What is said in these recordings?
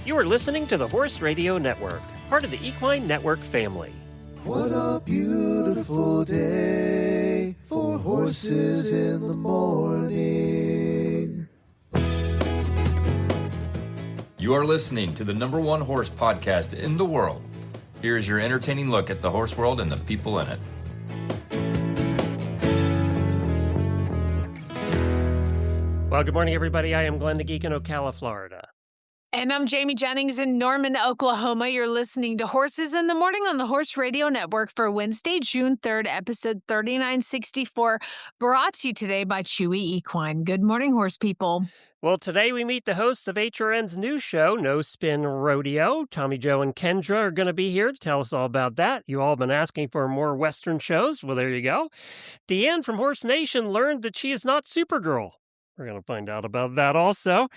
You are listening to the Horse Radio Network, part of the Equine Network family. What a beautiful day for horses in the morning. You are listening to the #1 horse podcast in the world. Here is your entertaining look at the horse world and the people in it. Well, good morning, everybody. I am Glenn the Geek in Ocala, Florida. And I'm Jamie Jennings in Norman, Oklahoma. You're listening to Horses in the Morning on the Horse Radio Network for Wednesday, June 3rd, episode 3964, brought to you today by Chewy Equine. Good morning, horse people. Well, today we meet the hosts of HRN's new show, No Spin Rodeo. Tommy, Joe, and Kendra are going to be here to tell us all about that. You all been asking for more Western shows. Well, there you go. DeAnn from Horse Nation learned that she is not Supergirl. We're going to find out about that also.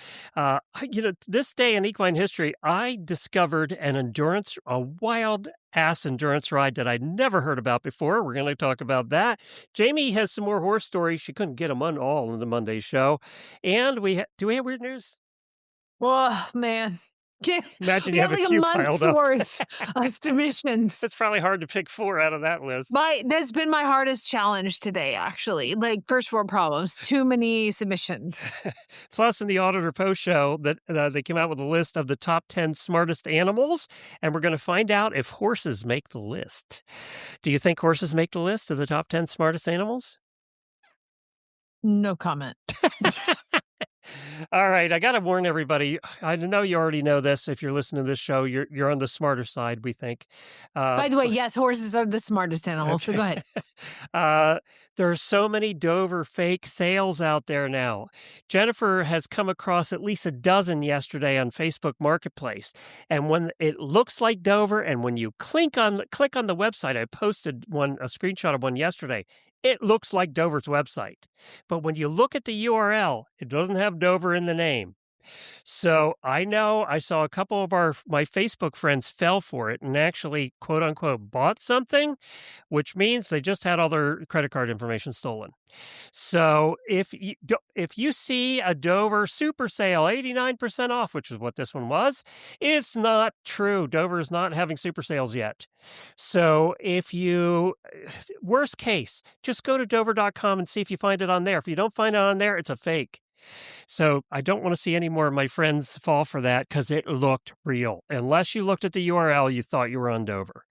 This day in equine history, I discovered a wild-ass endurance ride that I'd never heard about before. We're going to talk about that. Jamie has some more horse stories. She couldn't get them all in the Monday show. And do we have weird news? Oh, man. Imagine you have like a few month's piled up. worth of submissions. It's probably hard to pick 4 out of that list. That's been my hardest challenge today, actually. Like, first world problems. Too many submissions. Plus, in the Auditor post show, that they came out with a list of the top 10 smartest animals, and we're going to find out if horses make the list. Do you think horses make the list of the top 10 smartest animals? No comment. All right, I got to warn everybody. I know you already know this. If you're listening to this show, you're on the smarter side, we think. By the way, yes, horses are the smartest animals, so go ahead. There are so many Dover fake sales out there now. Jennifer has come across at least a dozen yesterday on Facebook Marketplace. And when it looks like Dover, and when you click on the website, I posted a screenshot of one yesterday. It looks like Dover's website. But when you look at the URL, it doesn't have Dover in the name. So I know I saw a couple of my Facebook friends fell for it and actually, quote unquote, bought something, which means they just had all their credit card information stolen. So if you see a Dover super sale, 89% off, which is what this one was, it's not true. Dover is not having super sales yet. So worst case, just go to Dover.com and see if you find it on there. If you don't find it on there, it's a fake. So I don't want to see any more of my friends fall for that because it looked real. Unless you looked at the URL, you thought you were on Dover.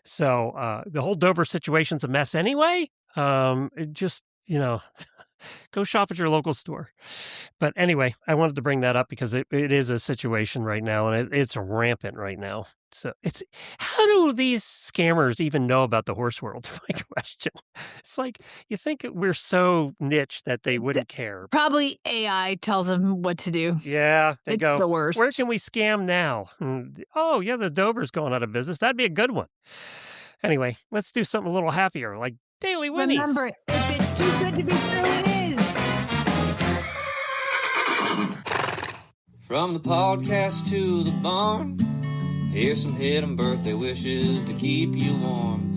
So the whole Dover situation's a mess anyway. It just, go shop at your local store. But anyway, I wanted to bring that up because it is a situation right now, and it's rampant right now. So how do these scammers even know about the horse world? My question. It's like, you think we're so niche that they wouldn't care. Probably AI tells them what to do. Yeah. It's the worst. Where can we scam now? Oh, yeah, the Dover's going out of business. That'd be a good one. Anyway, let's do something a little happier, like Daily Winnies. Remember, if it's too good to be true, it is. From the podcast to the barn, here's some hidden birthday wishes to keep you warm.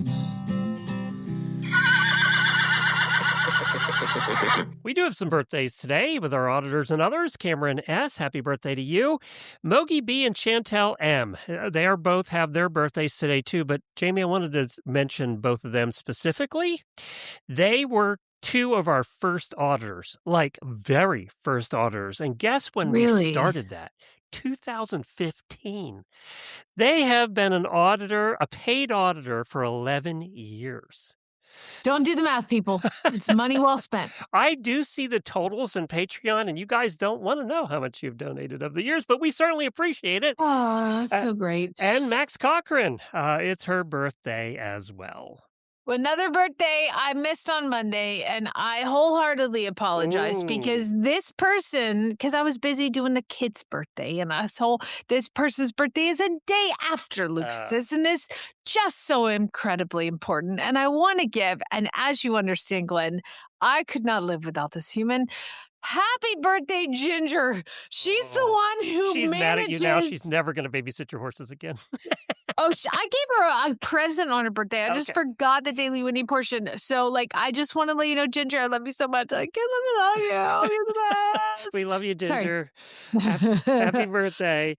We do have some birthdays today with our auditors and others. Cameron S., happy birthday to you. Mogi B. and Chantel M. They both have their birthdays today too, but Jamie, I wanted to mention both of them specifically. They were 2 of our first auditors, like very first auditors. And guess when we started that? 2015. They have been a paid auditor for 11 years. Don't do the math, people. It's money well spent. I do see the totals in Patreon, and you guys don't want to know how much you've donated over the years, but we certainly appreciate it. Oh, that's so great. And Max Cochran, it's her birthday as well. Another birthday I missed on Monday, and I wholeheartly apologize because I was busy doing the kid's birthday, and this person's birthday is a day after Lucas's, and it's just so incredibly important. And I want to give, and as you understand, Glenn, I could not live without this human. Happy birthday, Ginger. She's the one who She's manages... mad at you now. She's never going to babysit your horses again. Oh, I gave her a present on her birthday. I just Okay. forgot the Daily Winnie portion. So, like, I just want to let you know, Ginger, I love you so much. I can't live without you. You're the best. We love you, Sorry. Ginger. Happy birthday.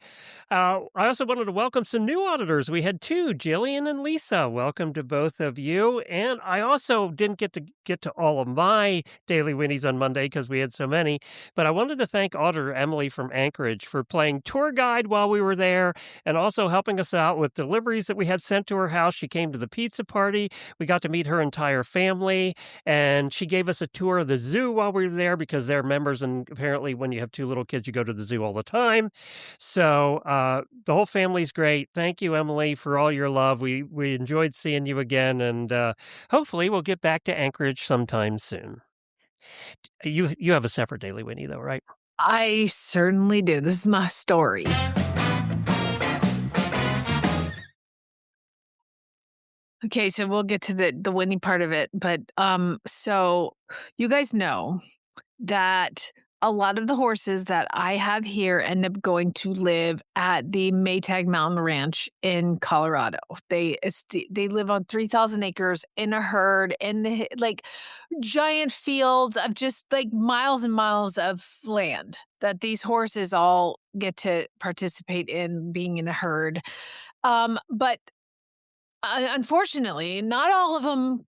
I also wanted to welcome some new auditors. We had two, Jillian and Lisa. Welcome to both of you. And I also didn't get to all of my Daily Winnies on Monday because we had so many. But I wanted to thank Auditor Emily from Anchorage for playing tour guide while we were there and also helping us out with deliveries that we had sent to her house. She came to the pizza party. We got to meet her entire family. And she gave us a tour of the zoo while we were there because they're members. And apparently when you have two little kids, you go to the zoo all the time. So the whole family's great. Thank you, Emily, for all your love. We enjoyed seeing you again. And hopefully we'll get back to Anchorage sometime soon. You have a separate Daily Winnie, though, right? I certainly do. This is my story. Okay, so we'll get to the Winnie part of it, but so you guys know that a lot of the horses that I have here end up going to live at the Maytag Mountain Ranch in Colorado. They live on 3,000 acres in a herd in the like giant fields of just like miles and miles of land that these horses all get to participate in being in a herd. But unfortunately, not all of them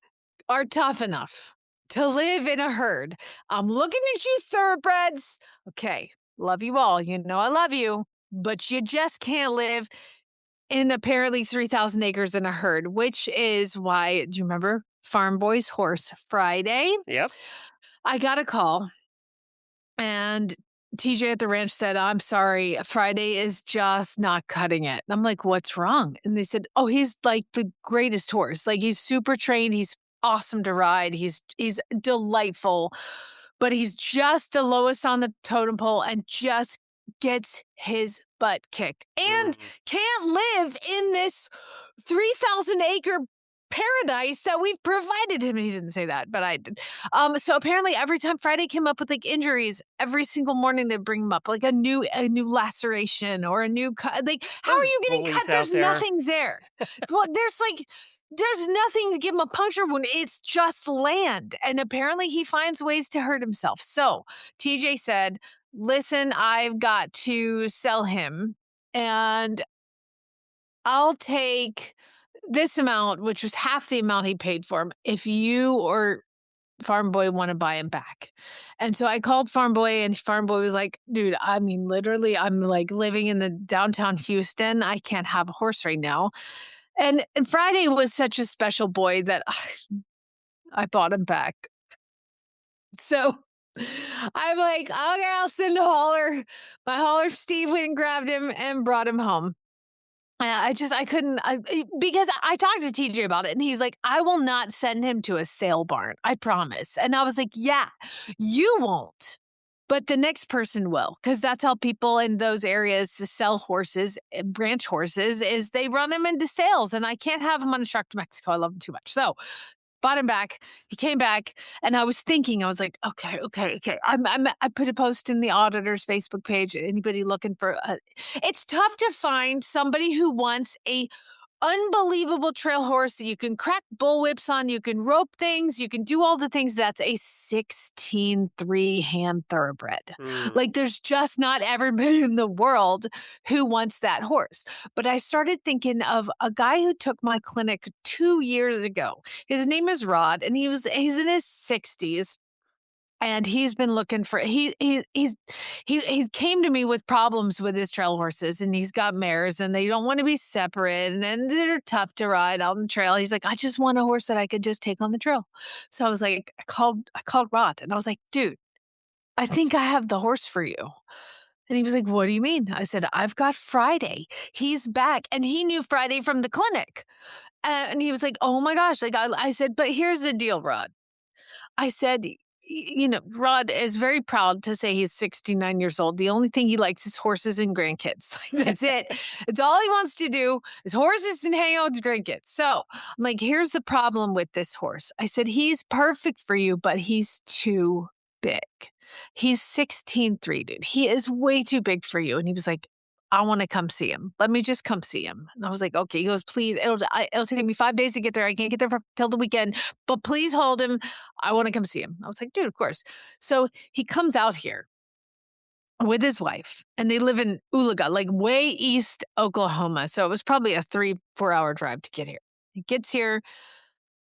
are tough enough to live in a herd. I'm looking at you, thoroughbreds. Okay, love you all. You know I love you, but you just can't live in apparently 3,000 acres in a herd, which is why, do you remember Farm Boy's horse Friday? Yep. I got a call and TJ at the ranch said, I'm sorry, Friday is just not cutting it. And I'm like, what's wrong? And they said, oh, he's like the greatest horse. Like he's super trained. He's awesome to ride. He's delightful, but he's just the lowest on the totem pole and just gets his butt kicked and can't live in this 3,000 acre paradise that we've provided him. He didn't say that, but I did. So apparently every time Friday came up with like injuries, every single morning they bring him up like a new laceration or a new cut. Like, how are you getting cut? There's nothing there. Well, there's nothing to give him a puncture wound. It's just land. And apparently he finds ways to hurt himself. So TJ said, listen, I've got to sell him and I'll take this amount, which was half the amount he paid for him, if you or Farm Boy want to buy him back. And so I called Farm Boy and Farm Boy was like, dude, I mean, literally, I'm like living in the downtown Houston. I can't have a horse right now. And Friday was such a special boy that I bought him back. So I'm like, okay, I'll send a hauler. My hauler, Steve, went and grabbed him and brought him home. I couldn't, because I talked to TJ about it and he's like, I will not send him to a sale barn. I promise. And I was like, yeah, you won't, but the next person will. Cause that's how people in those areas to sell horses, branch horses, is they run them into sales and I can't have him on a truck to Mexico. I love him too much. So bought him back. He came back and I was thinking, I was like, okay. I put a post in the Auditor's Facebook page. Anybody looking for it's tough to find somebody who wants a unbelievable trail horse that you can crack bullwhips on, you can rope things, you can do all the things. That's a 16-3 hand thoroughbred. Like there's just not everybody in the world who wants that horse. But I started thinking of a guy who took my clinic 2 years ago. His name is Rod, and he's in his 60s. And he's been looking for he came to me with problems with his trail horses, and he's got mares and they don't want to be separate and then they're tough to ride on the trail. He's like, I just want a horse that I could just take on the trail. So I was like, I called Rod and I was like, dude, I think I have the horse for you. And he was like, what do you mean? I said, I've got Friday. He's back. And he knew Friday from the clinic. And he was like, oh my gosh. Like I said, but here's the deal, Rod. I said, you know, Rod is very proud to say he's 69 years old. The only thing he likes is horses and grandkids. That's it. It's all he wants to do is horses and hang out with grandkids. So I'm like, here's the problem with this horse. I said, he's perfect for you, but he's too big. He's 16-3, dude. He is way too big for you. And he was like, I want to come see him. Let me just come see him. And I was like, okay. He goes, please, it'll take me 5 days to get there. I can't get there till the weekend, but please hold him. I want to come see him. I was like, dude, of course. So he comes out here with his wife, and they live in Ulaga, like way east Oklahoma. So it was probably a 3-4 hour drive to get here. He gets here.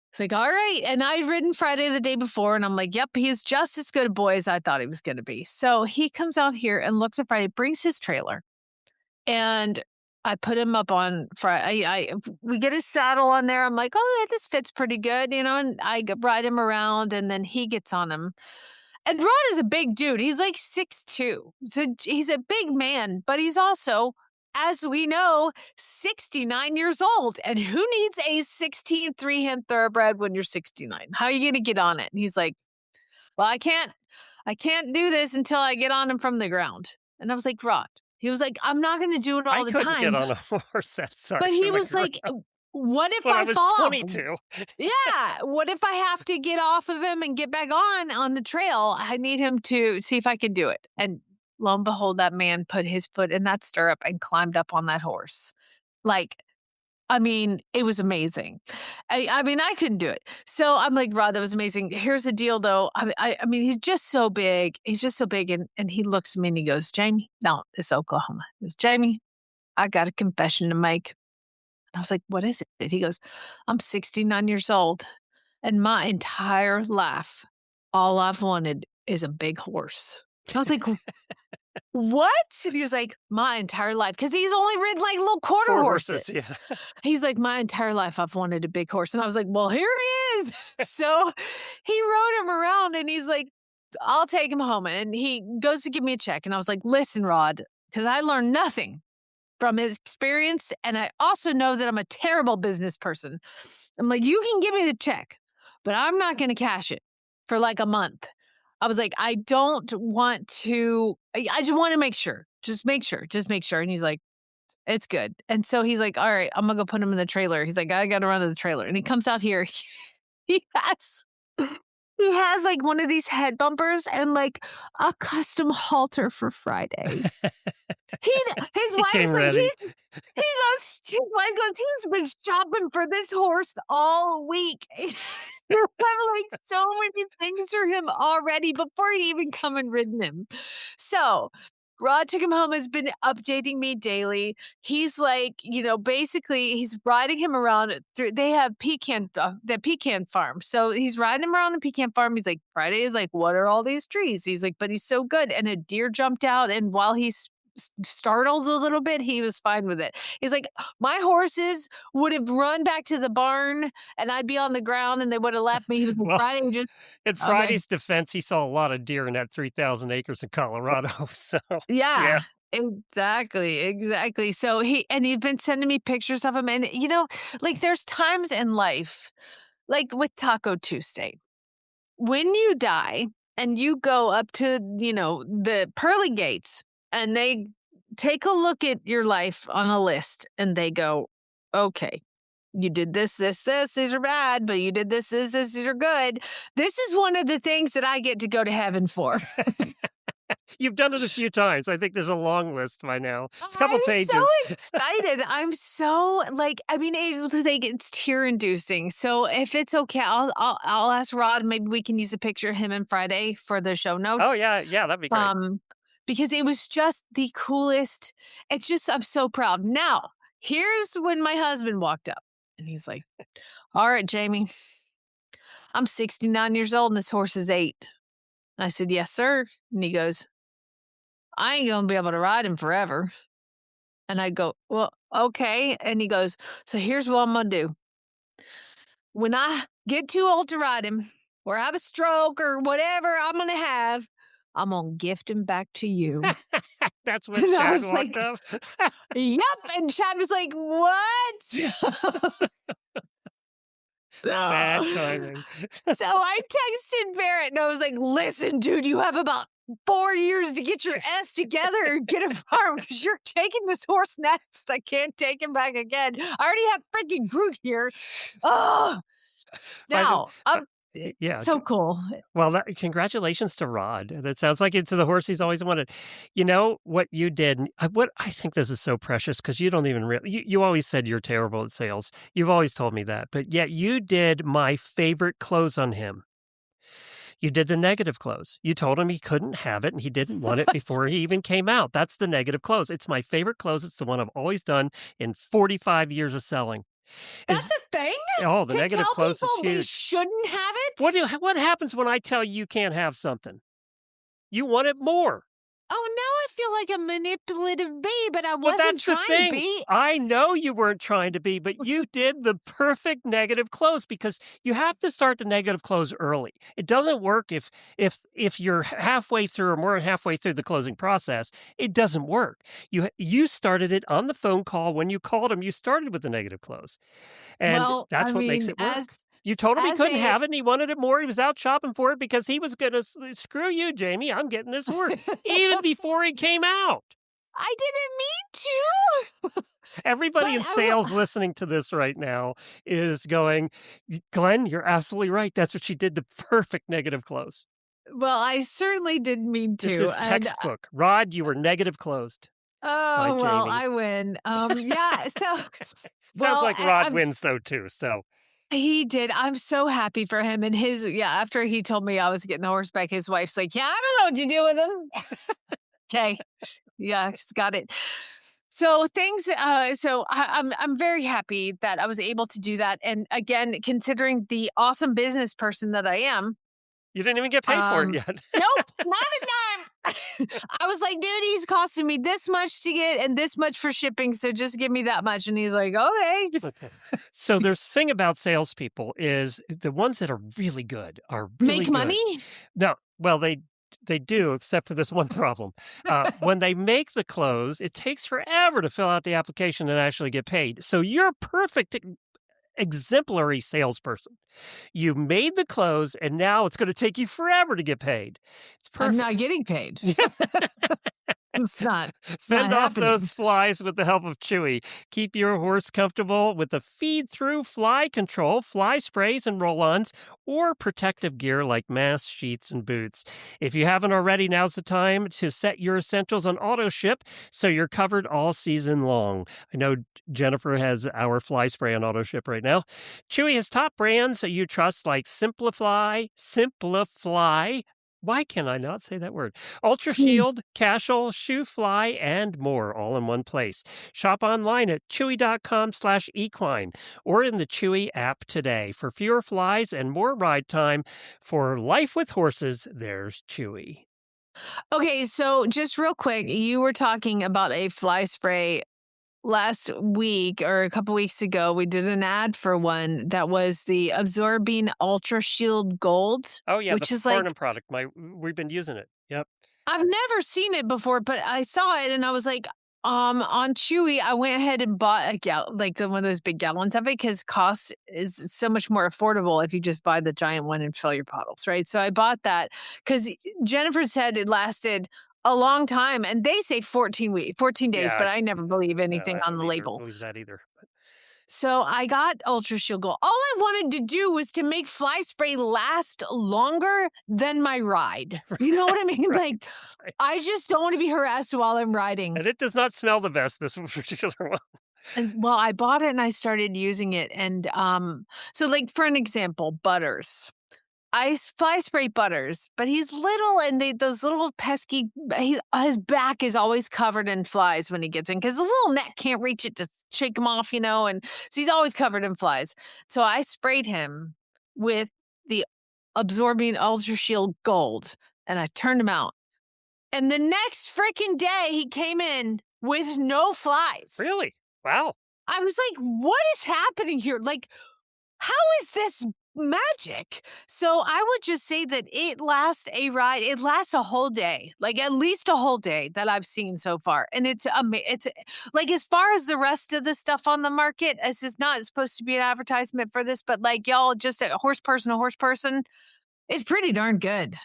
It's like, all right. And I'd ridden Friday the day before, and I'm like, yep, he's just as good a boy as I thought he was going to be. So he comes out here and looks at Friday, brings his trailer, and I put him up on Friday. We get his saddle on there. I'm like, oh, yeah, this fits pretty good, and I ride him around, and then he gets on him. And Rod is a big dude. He's like 6'2". So he's a big man, but he's also, as we know, 69 years old. And who needs a 16 3-hand thoroughbred when you're 69? How are you going to get on it? And he's like, well, I can't do this until I get on him from the ground. And I was like, Rod. He was like, I'm not going to do it all the time. I couldn't get on a horse that size. But he was like, what if I was fall 22? Yeah. What if I have to get off of him and get back on the trail? I need him to see if I can do it. And lo and behold, that man put his foot in that stirrup and climbed up on that horse. Like, I mean, it was amazing. I mean, I couldn't do it. So I'm like, Rod, that was amazing. Here's the deal, though. I mean, he's just so big. He's just so big. And he looks at me and he goes, Jamie, no, it's Oklahoma. He goes, Jamie, I got a confession to make. And I was like, what is it? He goes, I'm 69 years old. And my entire life, all I've wanted is a big horse. I was like, what? And he was like, my entire life. Because he's only ridden like little quarter horses. Yeah. He's like, my entire life, I've wanted a big horse. And I was like, well, here he is. So he rode him around and he's like, I'll take him home. And he goes to give me a check. And I was like, listen, Rod, because I learned nothing from his experience. And I also know that I'm a terrible business person. I'm like, you can give me the check, but I'm not going to cash it for like a month. I was like, I don't want to, I just want to make sure. Just make sure. And he's like, it's good. And so he's like, all right, I'm going to go put him in the trailer. He's like, I got to run to the trailer. And he comes out here. He has like one of these head bumpers and like a custom halter for Friday. His wife's like, his wife goes, he's been shopping for this horse all week. I've like so many things for him already before he even come and ridden him. So Rod took him home, has been updating me daily. He's like, basically he's riding him around through, they have the pecan farm. So he's riding him around the pecan farm. He's like, Friday is like, what are all these trees? He's like, but he's so good. And a deer jumped out. And while he's startled a little bit, he was fine with it. He's like, my horses would have run back to the barn and I'd be on the ground and they would have left me. He was like, Friday just... In Friday's defense, he saw a lot of deer in that 3,000 acres in Colorado. So yeah. Exactly. So he's been sending me pictures of him. And, like there's times in life, like with Taco Tuesday, when you die and you go up to, the pearly gates and they take a look at your life on a list and they go, okay, you did this, these are bad, but you did this, these are good. This is one of the things that I get to go to heaven for. You've done it a few times. I think there's a long list by now. It's a couple pages. I'm so excited. I'm so it's tear inducing. So if it's okay, I'll ask Rod. Maybe we can use a picture of him and Friday for the show notes. Oh yeah, that'd be great. Because it was just the coolest. It's just, I'm so proud. Now, here's when my husband walked up and he's like, all right, Jamie, I'm 69 years old and this horse is 8. And I said, yes, sir. And he goes, I ain't going to be able to ride him forever. And I go, well, okay. And he goes, so here's what I'm going to do. When I get too old to ride him or have a stroke or whatever I'm going to have, I'm going to gift him back to you. That's when Chad walked up? Yep. And Chad was like, what? Bad timing. So I texted Barrett and I was like, listen, dude, you have about 4 years to get your S together and get a farm because you're taking this horse next. I can't take him back again. I already have freaking Groot here. Oh, now Yeah. So cool. Well, congratulations to Rod. That sounds like it's the horse he's always wanted. You know what you did? What I think this is so precious because you don't even you always said you're terrible at sales. You've always told me that, but yet you did my favorite close on him. You did the negative close. You told him he couldn't have it and he didn't want it before he even came out. That's the negative close. It's my favorite close. It's the one I've always done in 45 years of selling. That's a thing? Oh, the to negative tell close is people they huge. shouldn't have it? What happens when I tell you can't have something? You want it more. Oh, now I feel like a manipulative bee, but I Well, wasn't that's the trying thing. to be. I know you weren't trying to be, but you did the perfect negative close because you have to start the negative close early. It doesn't work if you're halfway through or more than halfway through the closing process. It doesn't work. You started it on the phone call when you called him. You started with the negative close, and Well, that's I what makes mean, it work. You told him he as couldn't a- have it and he wanted it more. He was out shopping for it because he was going to screw you, Jamie. I'm getting this horse even before he came out. I didn't mean to. Everybody But in sales listening to this right now is going, Glenn, you're absolutely right. That's what she did. The perfect negative close. Well, I certainly didn't mean to. This is and textbook. Rod, you were negative closed. oh, well, Jamie. I win. Yeah. So Sounds like Rod wins though too. So he did. I'm so happy for him. And after he told me I was getting the horse back, his wife's like, yeah, I don't know what to do with him. Okay. Yeah, just got it. So I'm very happy that I was able to do that. And again, considering the awesome business person that I am, you didn't even get paid for it yet. Nope, not a dime. I was like, dude, he's costing me this much to get and this much for shipping, so just give me that much. And he's like, okay. So the thing about salespeople is the ones that are really good are really Make good. money? No, well, they do, except for this one problem. When they make the close, it takes forever to fill out the application and actually get paid. So you're a perfect exemplary salesperson. You made the close, and now it's going to take you forever to get paid. It's perfect. I'm not getting paid. It's not. Fend off those flies with the help of Chewy. Keep your horse comfortable with the feed-through fly control, fly sprays and roll-ons, or protective gear like masks, sheets, and boots. If you haven't already, now's the time to set your essentials on auto ship so you're covered all season long. I know Jennifer has our fly spray on auto ship right now. Chewy has top brands you trust like Simplify. Why can I not say that word? Ultra Shield, Cashel, Shoe Fly, and more, all in one place. Shop online at chewy.com/equine or in the Chewy app today. For fewer flies and more ride time for life with horses, there's Chewy. Okay, so just real quick, you were talking about a fly spray. Last week or a couple weeks ago, we did an ad for one that was the Absorbing Ultra Shield Gold. Oh, yeah, which the is Farnham like, product. We've been using it. Yep. I've never seen it before, but I saw it and I was like, on Chewy, I went ahead and bought one of those big gallons of it because cost is so much more affordable if you just buy the giant one and fill your bottles, right? So I bought that because Jennifer said it lasted a long time, and they say 14 days, Yeah, but I never believe anything on the I label. don't believe that either. So I got Ultra Shield Gold. All I wanted to do was to make fly spray last longer than my ride. You know what I mean? Right. I just don't want to be harassed while I'm riding. And it does not smell the best, this particular one. Well, I bought it and I started using it. And so like for an example, Butters. I fly spray Butters, but he's little and those little pesky, his back is always covered in flies when he gets in because the little neck can't reach it to shake him off, and so he's always covered in flies. So I sprayed him with the Absorbing Ultra Shield Gold and I turned him out. And the next freaking day he came in with no flies. Really? Wow. I was like, what is happening here? Like, how is this magic? So I would just say that it lasts a whole day, like at least a whole day that I've seen so far. And it's like, as far as the rest of the stuff on the market, this is not supposed to be an advertisement for this, but like y'all, just a horse person, it's pretty darn good.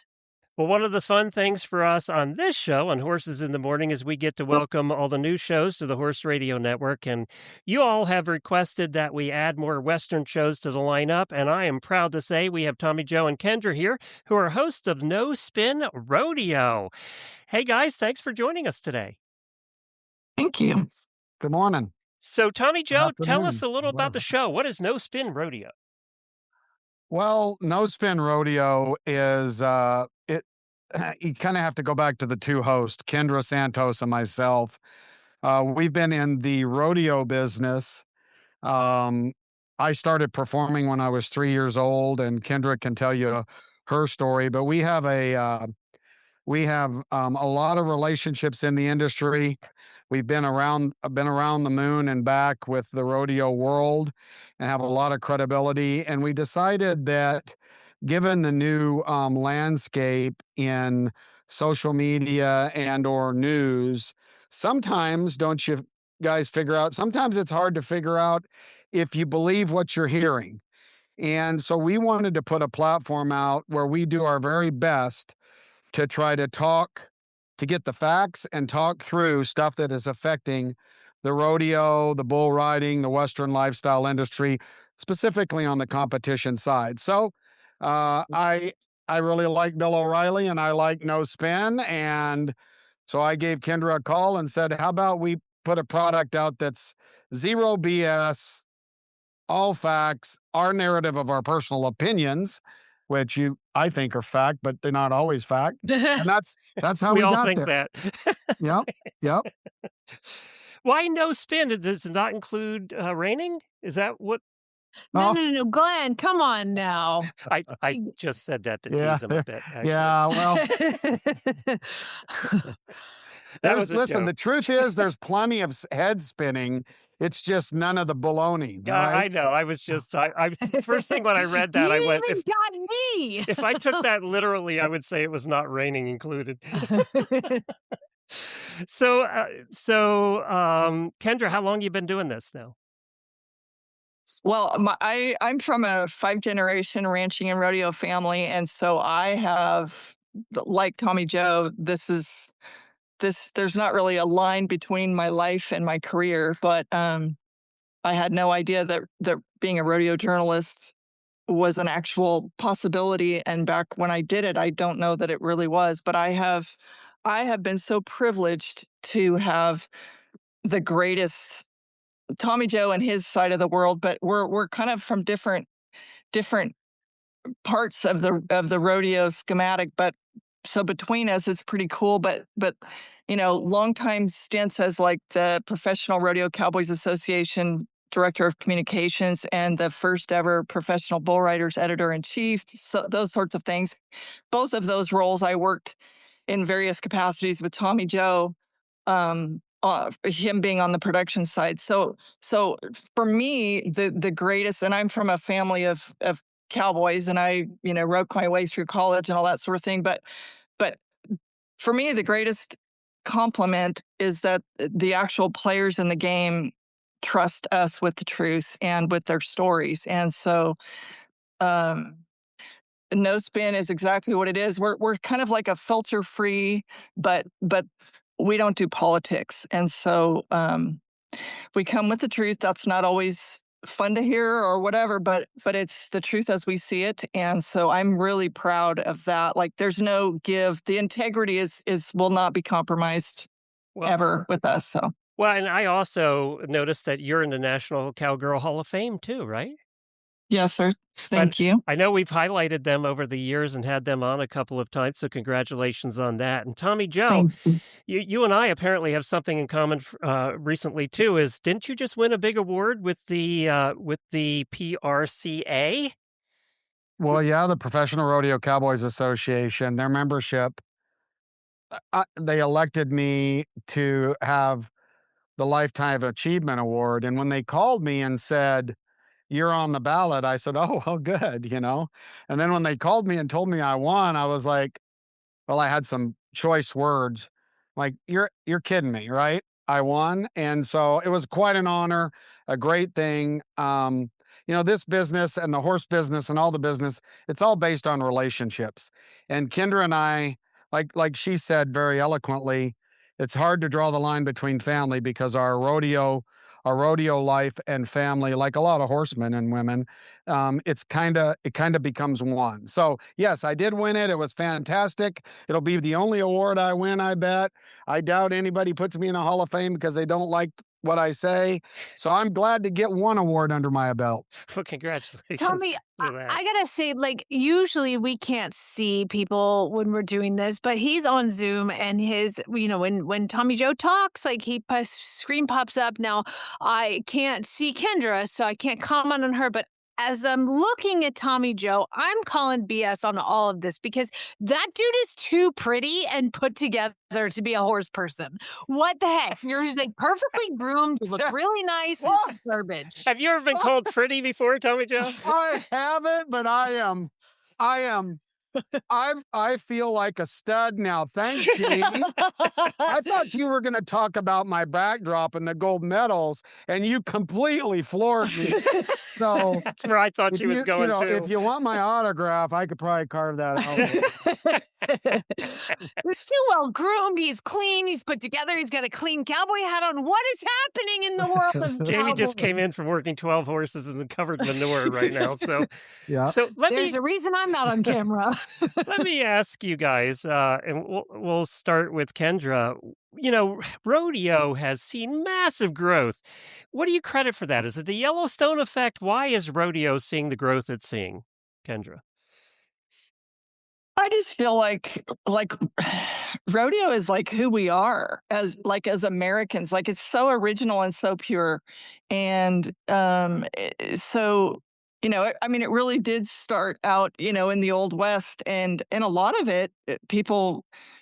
Well, one of the fun things for us on this show, on Horses in the Morning, is we get to welcome all the new shows to the Horse Radio Network. And you all have requested that we add more Western shows to the lineup. And I am proud to say we have Tommy, Joe, and Kendra here, who are hosts of No Spin Rodeo. Hey, guys, thanks for joining us today. Thank you. Good morning. So, Tommy, Joe, tell us a afternoon. little about the show. What is No Spin Rodeo? Well, No Spin Rodeo is it. You kind of have to go back to the two hosts, Kendra Santos and myself. We've been in the rodeo business. I started performing when I was 3 years old, and Kendra can tell you her story. But we have a lot of relationships in the industry. We've been around the moon and back with the rodeo world and have a lot of credibility. And we decided that given the new landscape in social media and or news, sometimes, don't you guys figure out, sometimes it's hard to figure out if you believe what you're hearing. And so we wanted to put a platform out where we do our very best to try to get the facts and talk through stuff that is affecting the rodeo, the bull riding, the Western lifestyle industry, specifically on the competition side. So I really like Bill O'Reilly and I like No Spin. And so I gave Kendra a call and said, how about we put a product out that's zero BS, all facts, our narrative of our personal opinions, which I think are fact, but they're not always fact. And that's how we all got think there. that. Yep. Why No Spin? Does it not include raining? Is that what? No, Glenn, come on now. I just said that to Yeah, tease him a bit. Actually. Yeah, well, listen, joke. the truth is there's plenty of head spinning. It's just none of the baloney. Right? I know. I was just, first thing when I read that, I went, even got me. if I took that literally, I would say it was not raining included. So, Kendra, how long you been doing this now? Well, I'm from a 5-generation ranching and rodeo family, and so I have, like Tommy Joe, there's not really a line between my life and my career, but I had no idea that being a rodeo journalist was an actual possibility. And back when I did it, I don't know that it really was, but I have been so privileged to have the greatest Tommy Joe and his side of the world, but we're kind of from different parts of the rodeo schematic, but so between us it's pretty cool. But longtime stints as like the Professional Rodeo Cowboys Association Director of Communications and the first ever Professional Bull Riders Editor-in-Chief, so those sorts of things. Both of those roles I worked in various capacities with Tommy Joe, him being on the production side. So for me, the greatest, and I'm from a family of cowboys, and I roped my way through college and all that sort of thing. But for me, the greatest compliment is that the actual players in the game trust us with the truth and with their stories. And so No Spin is exactly what it is. We're kind of like a filter-free, but we don't do politics. And so we come with the truth. That's not always fun to hear or whatever, but it's the truth as we see it. And so I'm really proud of that. Like, there's no give. The integrity will not be compromised ever with us. So. Well, and I also noticed that you're in the National Cowgirl Hall of Fame too, right? Yes, sir. Thank you. I know we've highlighted them over the years and had them on a couple of times, so congratulations on that. And Tommy Joe, you and I apparently have something in common recently too. Didn't you just win a big award with the PRCA? Well, yeah, the Professional Rodeo Cowboys Association, their membership, they elected me to have the Lifetime Achievement Award. And when they called me and said, you're on the ballot, I said, oh, well, good, And then when they called me and told me I won, I was like, well, I had some choice words. Like, you're kidding me, right? I won. And so it was quite an honor, a great thing. this business and the horse business and all the business, it's all based on relationships. And Kendra and I, like she said very eloquently, it's hard to draw the line between family because our rodeo life and family, like a lot of horsemen and women, it kind of becomes one. So yes, I did win it. It was fantastic. It'll be the only award I win, I bet. I doubt anybody puts me in a Hall of Fame because they don't like what I say. So I'm glad to get one award under my belt. Well, congratulations. Tommy, for that. I gotta say, like, usually we can't see people when we're doing this, but he's on Zoom and his, when Tommy Joe talks, like screen pops up. Now, I can't see Kendra, so I can't comment on her, but as I'm looking at Tommy Joe, I'm calling BS on all of this because that dude is too pretty and put together to be a horse person. What the heck? You're just like perfectly groomed, you look really nice. This is garbage. Have you ever been called pretty before, Tommy Joe? I haven't, but I am. I feel like a stud now. Thanks, Jamie. I thought you were going to talk about my backdrop and the gold medals, and you completely floored me. So that's where I thought she was going too. If you want my autograph, I could probably carve that out. He's too well groomed. He's clean. He's put together. He's got a clean cowboy hat on. What is happening in the world of Jamie just cowboy? came in from working 12 horses and covered in manure right now. So, yeah. So there's a reason I'm not on camera. Let me ask you guys, and we'll start with Kendra. Rodeo has seen massive growth. What do you credit for that? Is it the Yellowstone effect? Why is rodeo seeing the growth it's seeing, Kendra? I just feel like rodeo is like who we are as Americans. Like it's so original and so pure. And so, it really did start out, in the Old West, and a lot of it,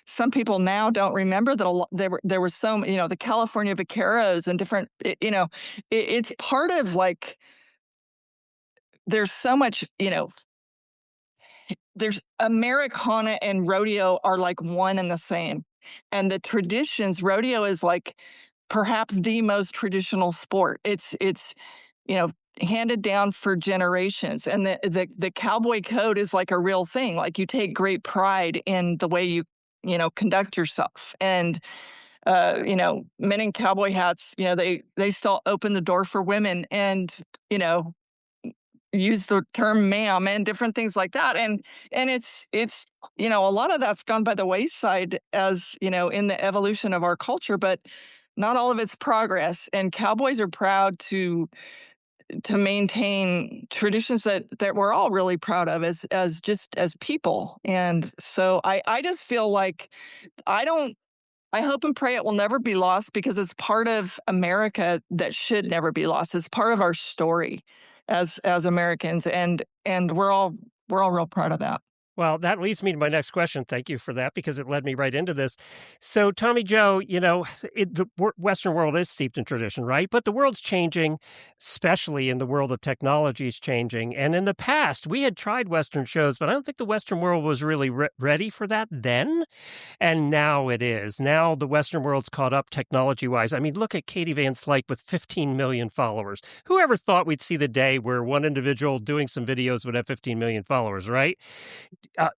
some people now don't remember that there were so, the California vaqueros and different, it's part of like, there's so much, there's Americana and rodeo are like one and the same. And the traditions, rodeo is like perhaps the most traditional sport. It's handed down for generations. And the cowboy code is like a real thing. Like you take great pride in the way you conduct yourself. And men in cowboy hats, they still open the door for women and, use the term ma'am and different things like that. And it's a lot of that's gone by the wayside as, in the evolution of our culture, but not all of it's progress. And cowboys are proud to maintain traditions that we're all really proud of as people. And so I just feel like I hope and pray it will never be lost because it's part of America that should never be lost. It's part of our story as Americans, and we're all real proud of that. Well, that leads me to my next question. Thank you for that, because it led me right into this. So, Tommy Joe, the Western world is steeped in tradition, right? But the world's changing, especially in the world of technology is changing. And in the past, we had tried Western shows, but I don't think the Western world was really ready for that then. And now it is. Now the Western world's caught up technology-wise. I mean, look at Katie Van Slyke with 15 million followers. Whoever thought we'd see the day where one individual doing some videos would have 15 million followers, right?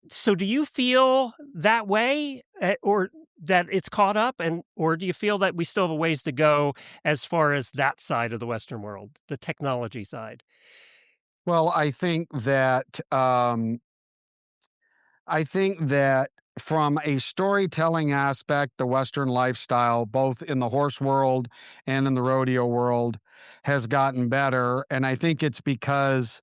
So do you feel that way, or that it's caught up, or do you feel that we still have a ways to go as far as that side of the Western world, the technology side? Well, I think that from a storytelling aspect, the Western lifestyle, both in the horse world and in the rodeo world, has gotten better. And I think it's because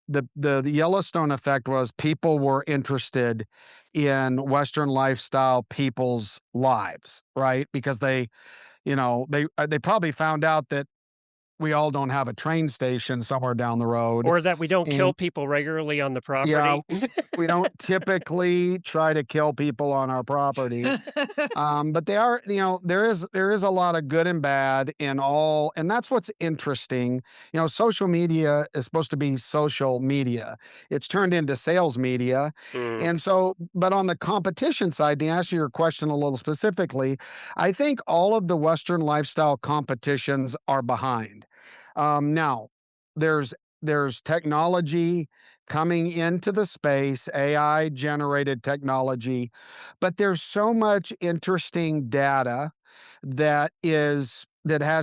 the Yellowstone effect was people were interested in Western lifestyle people's lives, right? Because they probably found out that we all don't have a train station somewhere down the road. Or that we don't kill people regularly on the property. Yeah, we don't typically try to kill people on our property. But they are, there is a lot of good and bad in all. And that's what's interesting. Social media is supposed to be social media. It's turned into sales media. And so, but on the competition side, to answer your question a little specifically, I think all of the Western lifestyle competitions are behind. Now, there's there's technology coming into the space, AI generated technology, but there's so much interesting data that has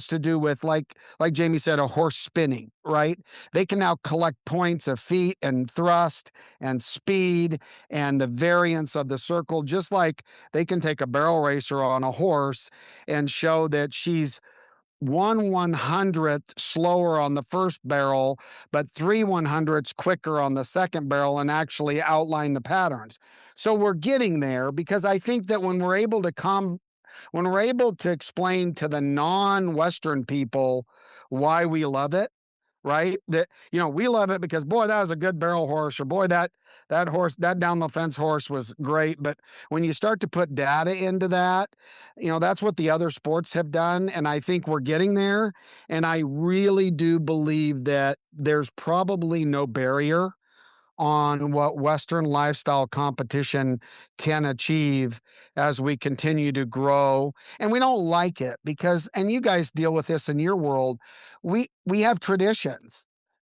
to do with, like Jamie said, a horse spinning, right? They can now collect points of feet and thrust and speed and the variance of the circle, just like they can take a barrel racer on a horse and show that she's 1/100th slower on the first barrel, but 3/100ths quicker on the second barrel, and actually outline the patterns. So we're getting there, because I think that when we're able to explain to the non-Western people why we love it, right? That, we love it because, boy, that was a good barrel horse, or boy, that horse, that down the fence horse was great. But when you start to put data into that, that's what the other sports have done. And I think we're getting there. And I really do believe that there's probably no barrier on what Western lifestyle competition can achieve as we continue to grow. And we don't like it because, and you guys deal with this in your world, we have traditions.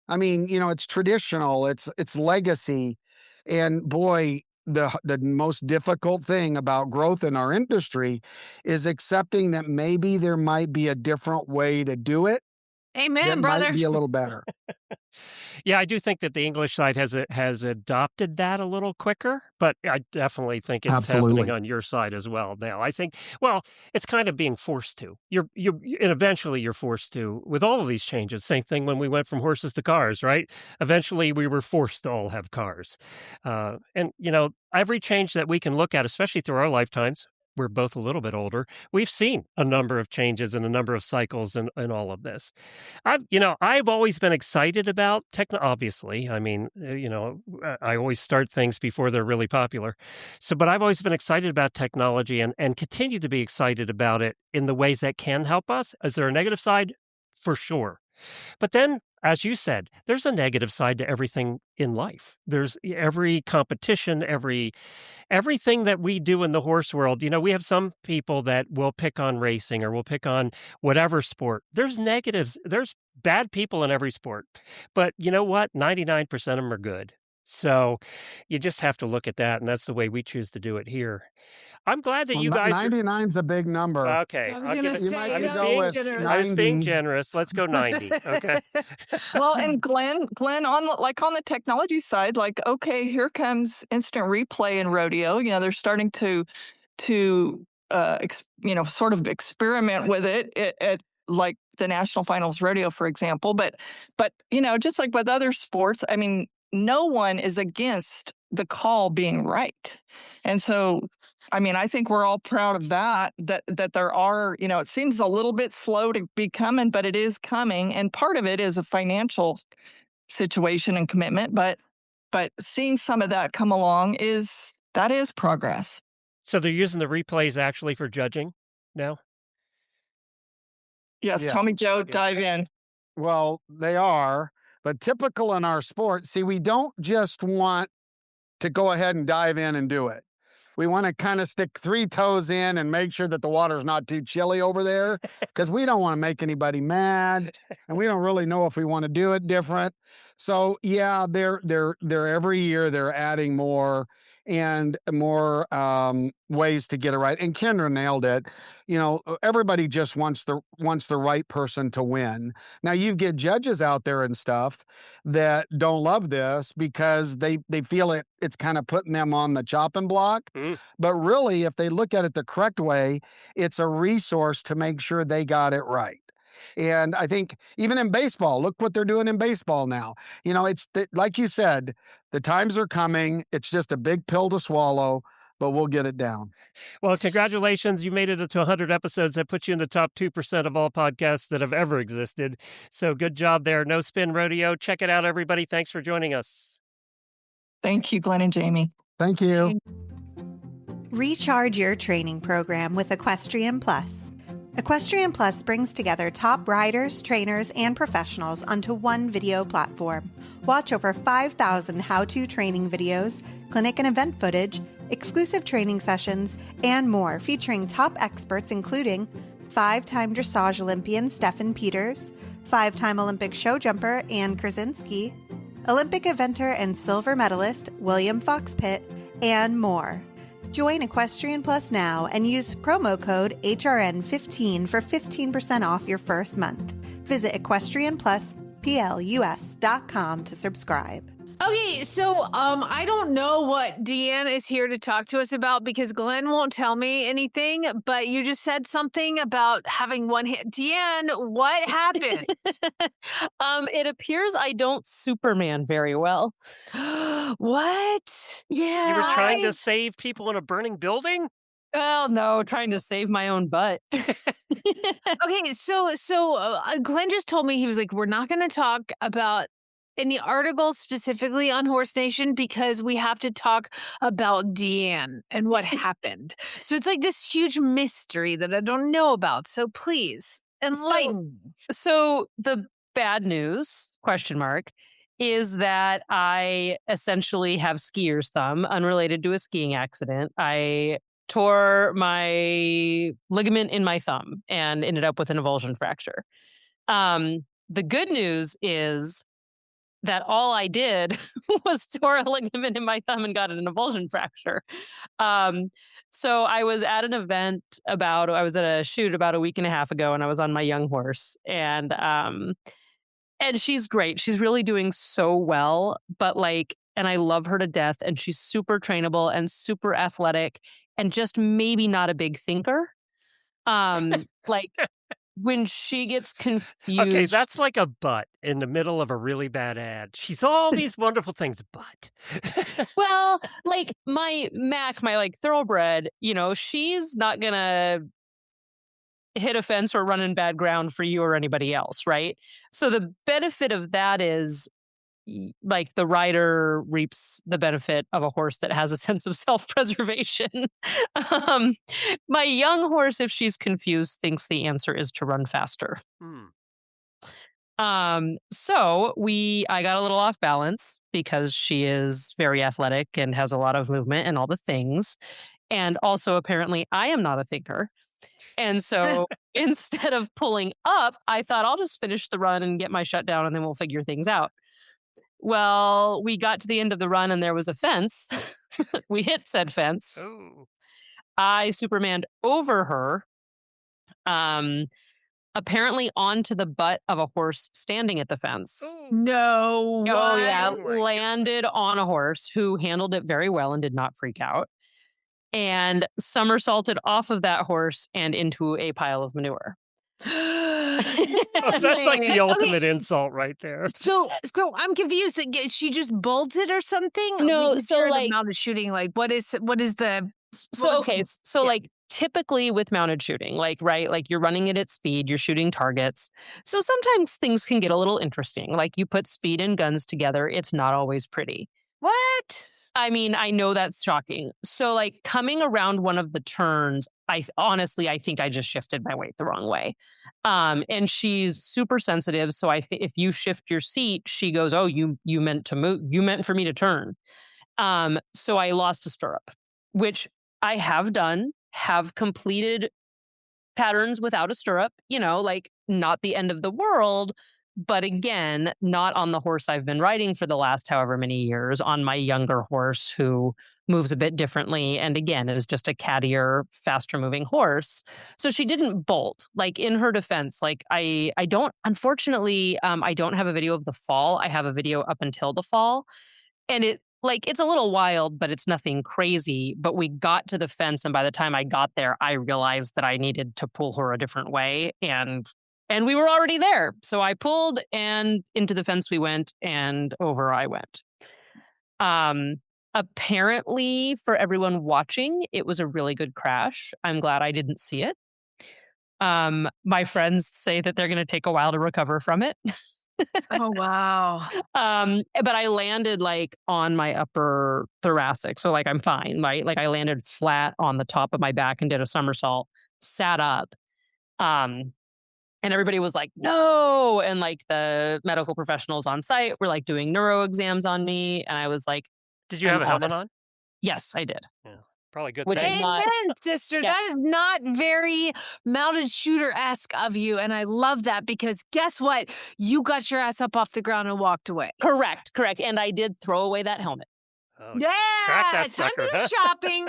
I mean, it's traditional, it's legacy. And boy, the most difficult thing about growth in our industry is accepting that maybe there might be a different way to do it Amen, that brother. might be a little better. Yeah, I do think that the English side has adopted that a little quicker, but I definitely think it's Absolutely. happening on your side as well now. I think, well, it's kind of being forced to. And eventually you're forced to with all of these changes. Same thing when we went from horses to cars, right? Eventually we were forced to all have cars. And every change that we can look at, especially through our lifetimes, we're both a little bit older, we've seen a number of changes and a number of cycles in all of this. I've always been excited about obviously. I mean, I always start things before they're really popular. But I've always been excited about technology and continue to be excited about it in the ways that can help us. Is there a negative side? For sure. But then, as you said, there's a negative side to everything in life. There's every competition, everything that we do in the horse world. We have some people that will pick on racing or will pick on whatever sport. There's negatives. There's bad people in every sport. But you know what? 99% of them are good. So you just have to look at that, and that's the way we choose to do it here. I'm glad that you guys... 99's a big number. Okay. I was going to say, I was being generous. Let's go 90. Okay. Well, and Glenn, on the technology side, okay, here comes instant replay in rodeo. They're starting to sort of experiment with it at like the National Finals Rodeo, for example. But just like with other sports, I mean, no one is against the call being right. And so, I mean, I think we're all proud of that there are, it seems a little bit slow to be coming, but it is coming. And part of it is a financial situation and commitment. But seeing some of that come along is progress. So they're using the replays actually for judging now? Yes, yeah. Tommy Joe, dive in. Well, they are. But typical in our sport, see, we don't just want to go ahead and dive in and do it. We want to kind of stick 3 toes in and make sure that the water's not too chilly over there, because we don't want to make anybody mad, and we don't really know if we want to do it different. So yeah, they're every year they're adding more and more ways to get it right. And Kendra nailed it. Everybody just wants the right person to win. Now you get judges out there and stuff that don't love this because they feel it's kind of putting them on the chopping block. But really, if they look at it the correct way, it's a resource to make sure they got it right. And I think even in baseball, look what they're doing in baseball now. Like you said, the times are coming. It's just a big pill to swallow, but we'll get it down. Well, congratulations. You made it to 100 episodes. That puts you in the top 2% of all podcasts that have ever existed. So good job there. No Spin Rodeo. Check it out, everybody. Thanks for joining us. Thank you, Glenn and Jamie. Thank you. Recharge your training program with Equestrian Plus. Equestrian Plus brings together top riders, trainers, and professionals onto one video platform. Watch over 5,000 how-to training videos, clinic and event footage, exclusive training sessions, and more, featuring top experts including 5-time dressage Olympian Stefan Peters, 5-time Olympic show jumper Ann Krasinski, Olympic eventer and silver medalist William Fox Pitt, and more. Join Equestrian Plus now and use promo code HRN15 for 15% off your first month. Visit EquestrianPlusPLUS.com to subscribe. Okay, so I don't know what DeAnn is here to talk to us about because Glenn won't tell me anything, but you just said something about having one hand. DeAnn, what happened? It appears I don't Superman very well. What? Yeah. You were trying to save people in a burning building? Well, no, trying to save my own butt. Okay, so Glenn just told me, he was like, we're not going to talk about any articles specifically on Horse Nation because we have to talk about DeAnn and what happened. So it's like this huge mystery that I don't know about. So please enlighten me. So the bad news, question mark, is that I essentially have skier's thumb unrelated to a skiing accident. I tore my ligament in my thumb and ended up with an avulsion fracture. The good news is that all I did was tore a ligament in my thumb and got an avulsion fracture. So I was at an event I was at a shoot about a week and a half ago, and I was on my young horse, and she's great. She's really doing so well, but and I love her to death, and she's super trainable and super athletic and just maybe not a big thinker. When she gets confused. Okay, that's like a but in the middle of a really bad ad. She's all these wonderful things, but. Well, my Mac, my thoroughbred, she's not going to hit a fence or run in bad ground for you or anybody else, right? So the benefit of that is the rider reaps the benefit of a horse that has a sense of self-preservation. My young horse, if she's confused, thinks the answer is to run faster. So I got a little off balance because she is very athletic and has a lot of movement and all the things. And also, apparently, I am not a thinker. And so instead of pulling up, I thought I'll just finish the run and get my shutdown and then we'll figure things out. Well, we got to the end of the run and there was a fence. We hit said fence. Oh. I Supermaned over her, apparently onto the butt of a horse standing at the fence. No. Oh, yeah. Landed on a horse who handled it very well and did not freak out. And somersaulted off of that horse and into a pile of manure. That's like the ultimate insult right there. So I'm confused. She just bolted or something? No, so mounted shooting. What is the? Typically with mounted shooting, you're running it at speed, you're shooting targets. So sometimes things can get a little interesting. You put speed and guns together, it's not always pretty. What? I mean, I know that's shocking. So coming around one of the turns, I think I just shifted my weight the wrong way. And she's super sensitive. So if you shift your seat, she goes, oh, you meant to move. You meant for me to turn. So I lost a stirrup, which I have completed patterns without a stirrup, not the end of the world. But again, not on the horse I've been riding for the last however many years, on my younger horse who moves a bit differently and again is just a cattier, faster moving horse. So she didn't bolt. In her defense, I don't, unfortunately, I don't have a video of the fall. I have a video up until the fall. And it's a little wild, but it's nothing crazy. But we got to the fence, and by the time I got there, I realized that I needed to pull her a different way, and we were already there. So I pulled, and into the fence we went, and over I went. Apparently, for everyone watching, it was a really good crash. I'm glad I didn't see it. My friends say that they're going to take a while to recover from it. Oh, wow. But I landed on my upper thoracic. So I'm fine, right? I landed flat on the top of my back and did a somersault, sat up. And everybody was like, no. And the medical professionals on site were doing neuro exams on me. And I was like, did you have a helmet on? Yes, I did. Yeah. Probably a good Which thing. is not. Amen, sister. Yes. That is not very mounted shooter-esque of you, and I love that because guess what? You got your ass up off the ground and walked away. Correct. And I did throw away that helmet. Oh, Yeah, track that time sucker, to go huh? shopping.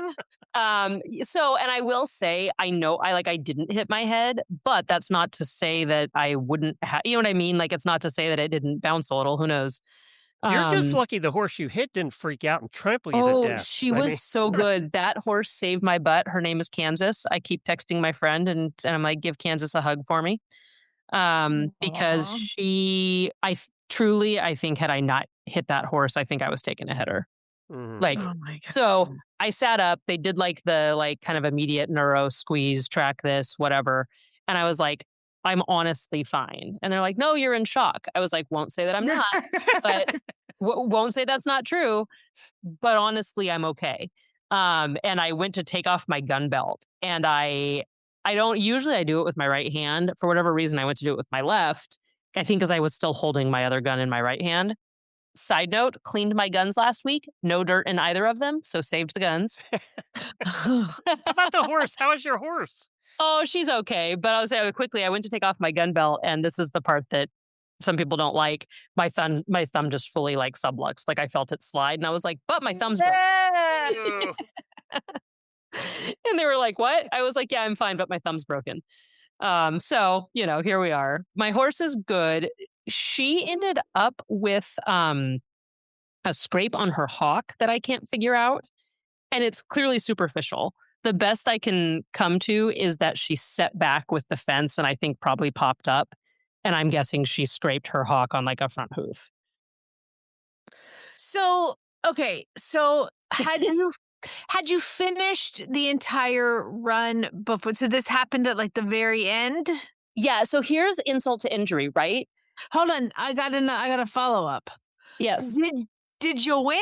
And I will say, I know I didn't hit my head, but that's not to say that I wouldn't have, you know what I mean? Like, it's not to say that it didn't bounce a little. Who knows? You're just lucky the horse you hit didn't freak out and trample you to Oh, death. she I was mean, so good. That horse saved my butt. Her name is Kansas. I keep texting my friend and I'm like, give Kansas a hug for me. Because I think had I not hit that horse, I think I was taking a header. mhm. Like, Oh my god. so I sat up. They did like the kind of immediate neuro squeeze, track this, whatever. And I was like, I'm honestly fine. And they're like, no, you're in shock. I was like, won't say that I'm not, but won't say that's not true. But honestly, I'm okay. And I went to take off my gun belt, and I don't usually, I do it with my right hand. For whatever reason, I went to do it with my left. I think because I was still holding my other gun in my right hand. Side note, cleaned my guns last week. No dirt in either of them, so saved the guns. How about the horse? How is your horse? Oh, she's okay. But I was saying quickly, I went to take off my gun belt, and this is the part that some people don't like. My thumb just fully like subluxed. Like I felt it slide, and I was like, but my thumb's broken. Ew. And they were like, what? I was like, yeah, I'm fine, but my thumb's broken. So, here we are. My horse is good. She ended up with a scrape on her hock that I can't figure out. And it's clearly superficial. The best I can come to is that she set back with the fence and I think probably popped up. And I'm guessing she scraped her hock on like a front hoof. So, okay. So had you finished the entire run before? So this happened at like the very end? Yeah. So here's insult to injury, right? Hold on. I got a follow up. Yes. Did you win?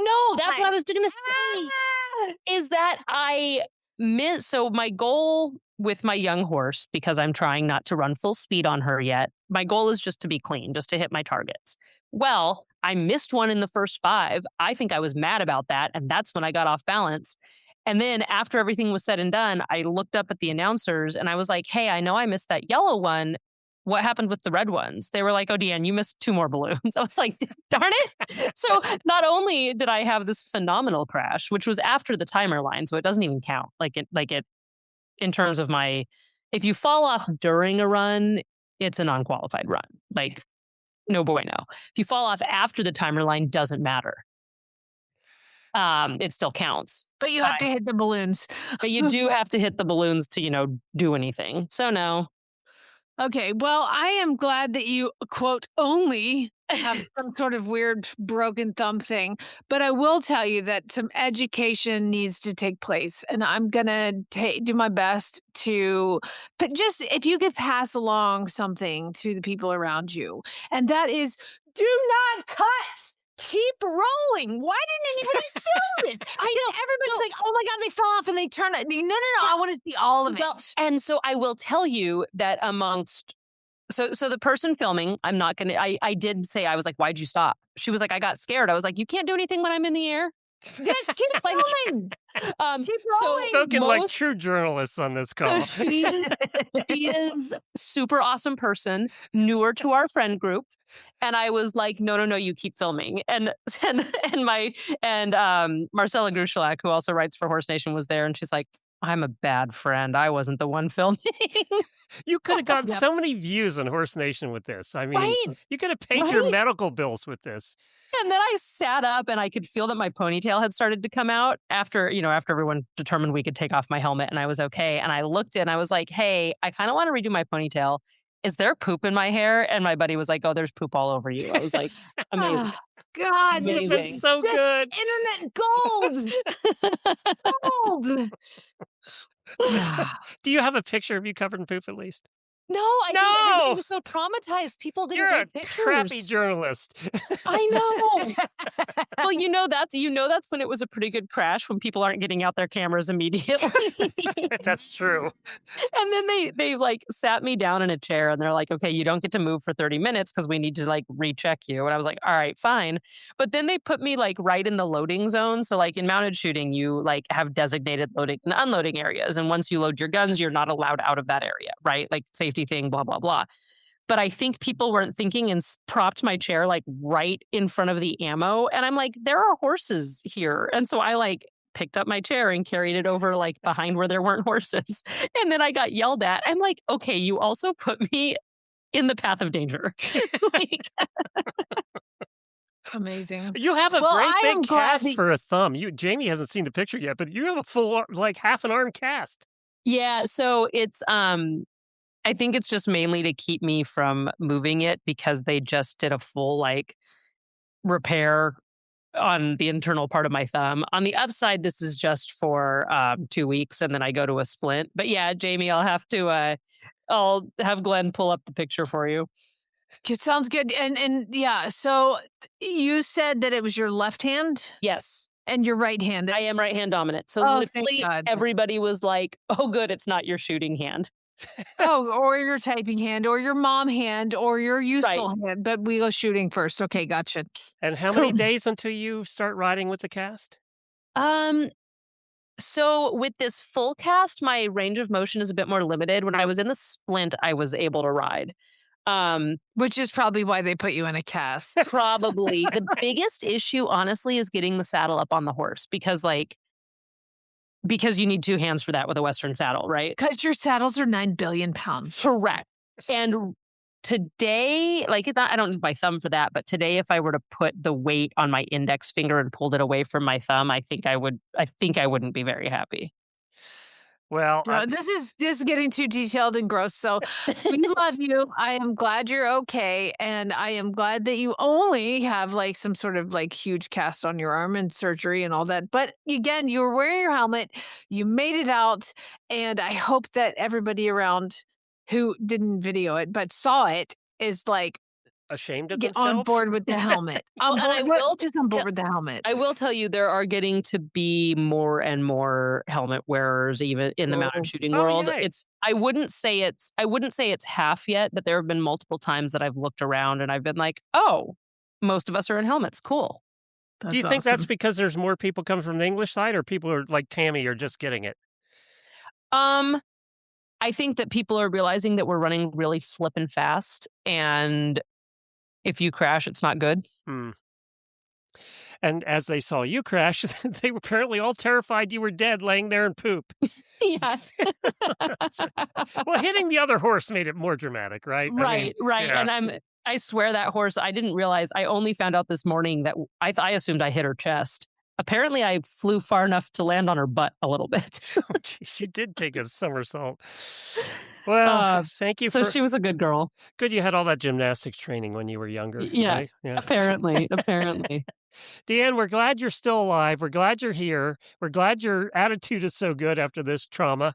No, that's what I was going to say. Is that I miss. So my goal with my young horse, because I'm trying not to run full speed on her yet, my goal is just to be clean, just to hit my targets. Well, I missed one in the first 5. I think I was mad about that. And that's when I got off balance. And then after everything was said and done, I looked up at the announcers and I was like, hey, I know I missed that yellow one. What happened with the red ones? They were like, oh, DeAnn, you missed 2 more balloons. I was like, darn it. So not only did I have this phenomenal crash, which was after the timer line, so it doesn't even count. In terms of if you fall off during a run, it's a non-qualified run. Like, no bueno. If you fall off after the timer line, doesn't matter. It still counts. But you have to hit the balloons. But you do have to hit the balloons to, do anything. So no. Okay, well, I am glad that you, quote, only have some sort of weird broken thumb thing. But I will tell you that some education needs to take place. And I'm going to do my best to, but just if you could pass along something to the people around you. And that is, do not cut. Keep rolling. Why didn't anybody do this? I know. Everybody's like, oh my God, they fell off and they turned it. No. I want to see all of it. And so I will tell you that so the person filming, I'm not going to, I did say, I was like, why'd you stop? She was like, I got scared. I was like, you can't do anything when I'm in the air. Just keep rolling. Keep rolling. Spoken like true journalists on this call. So she is super awesome person, newer to our friend group. And I was like, no, you keep filming. And Marcella Grushalak, who also writes for Horse Nation, was there. And she's like, I'm a bad friend. I wasn't the one filming. You could have gotten so many views on Horse Nation with this. I mean, you could have paid your medical bills with this. And then I sat up and I could feel that my ponytail had started to come out after everyone determined we could take off my helmet and I was okay. And I looked and I was like, hey, I kind of want to redo my ponytail. Is there poop in my hair? And my buddy was like, oh, there's poop all over you. I was like, amazing. God, Amazing. this was so just good. Internet gold. Gold. Do you have a picture of you covered in poop at least? No, I think everybody was so traumatized. People didn't You're take a pictures. crappy journalist. I know. Well, that's when it was a pretty good crash, when people aren't getting out their cameras immediately. That's true. And then they like sat me down in a chair and they're like, okay, you don't get to move for 30 minutes because we need to like recheck you. And I was like, all right, fine. But then they put me like right in the loading zone. So like in mounted shooting, you like have designated loading and unloading areas. And once you load your guns, you're not allowed out of that area, right? Like safety thing, blah, blah, blah. But I think people weren't thinking and propped my chair like right in front of the ammo. And I'm like, there are horses here. And so I like picked up my chair and carried it over like behind where there weren't horses. And then I got yelled at. I'm like, okay, you also put me in the path of danger. Like, Amazing. You have a Well, great I am big glad cast that- for a thumb. Jamie hasn't seen the picture yet, but you have a full, like half an arm cast. yeah. So it's, I think it's just mainly to keep me from moving it because they just did a full like repair on the internal part of my thumb. On the upside, this is just for 2 weeks and then I go to a splint. But yeah, Jamie, I'll have Glenn pull up the picture for you. It sounds good. And yeah, so you said that it was your left hand Yes, and your right hand. I am right hand dominant. So Oh, thank literally God. everybody was like, oh, good, it's not your shooting hand. Oh, or your typing hand, or your mom hand, or your useful hand. But we go shooting first. Okay, gotcha. And how many days until you start riding with the cast? So with this full cast, my range of motion is a bit more limited. When I was in the splint, I was able to ride. Which is probably why they put you in a cast. Probably. The biggest issue, honestly, is getting the saddle up on the horse because you need 2 hands for that with a Western saddle, right? Because your saddles are 9 billion pounds. Correct. And today, I don't need my thumb for that, but today, if I were to put the weight on my index finger and pulled it away from my thumb, I think I wouldn't be very happy. Well, This is getting too detailed and gross. So we love you. I am glad you're okay. And I am glad that you only have like some sort of like huge cast on your arm and surgery and all that. But again, you were wearing your helmet. You made it out. And I hope that everybody around who didn't video it but saw it is like, ashamed of get themselves? on board with the helmet. Well, and I will just on board with the helmet. I will tell you, there are getting to be more and more helmet wearers, even in the mounted shooting world. Yay. I wouldn't say it's half yet, but there have been multiple times that I've looked around and I've been like, oh, most of us are in helmets. Cool. Do you think that's because there's more people coming from the English side, or people are like Tammy are just getting it? I think that people are realizing that we're running really flippin' fast, and if you crash, it's not good. And as they saw you crash, they were apparently all terrified you were dead, laying there in poop. Yeah. Well, hitting the other horse made it more dramatic, right? Right. Yeah. And I swear that horse, I didn't realize, I only found out this morning that I assumed I hit her chest. Apparently, I flew far enough to land on her butt a little bit. Oh, geez, you did take a somersault. Well, thank you. So she was a good girl. Good, you had all that gymnastics training when you were younger. Yeah, right? Yeah. apparently. DeAnn, we're glad you're still alive. We're glad you're here. We're glad your attitude is so good after this trauma.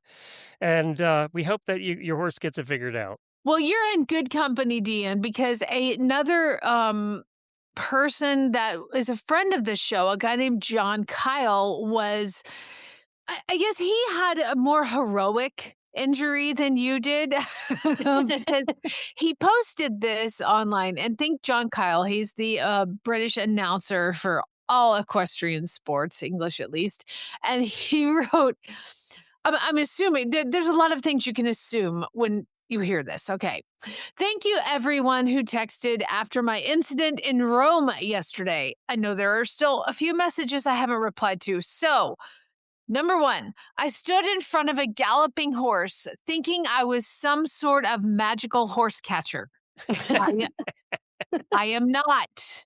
And we hope that your horse gets it figured out. Well, you're in good company, DeAnn, because another person that is a friend of the show, a guy named John Kyle, was, I guess he had a more heroic injury than you did. Because he posted this online, and think John Kyle, he's the British announcer for all equestrian sports, English at least, and he wrote, I'm assuming there's a lot of things you can assume when you hear this. Okay. Thank you, everyone who texted after my incident in Rome yesterday. I know there are still a few messages I haven't replied to. So, number 1, I stood in front of a galloping horse thinking I was some sort of magical horse catcher. I am not.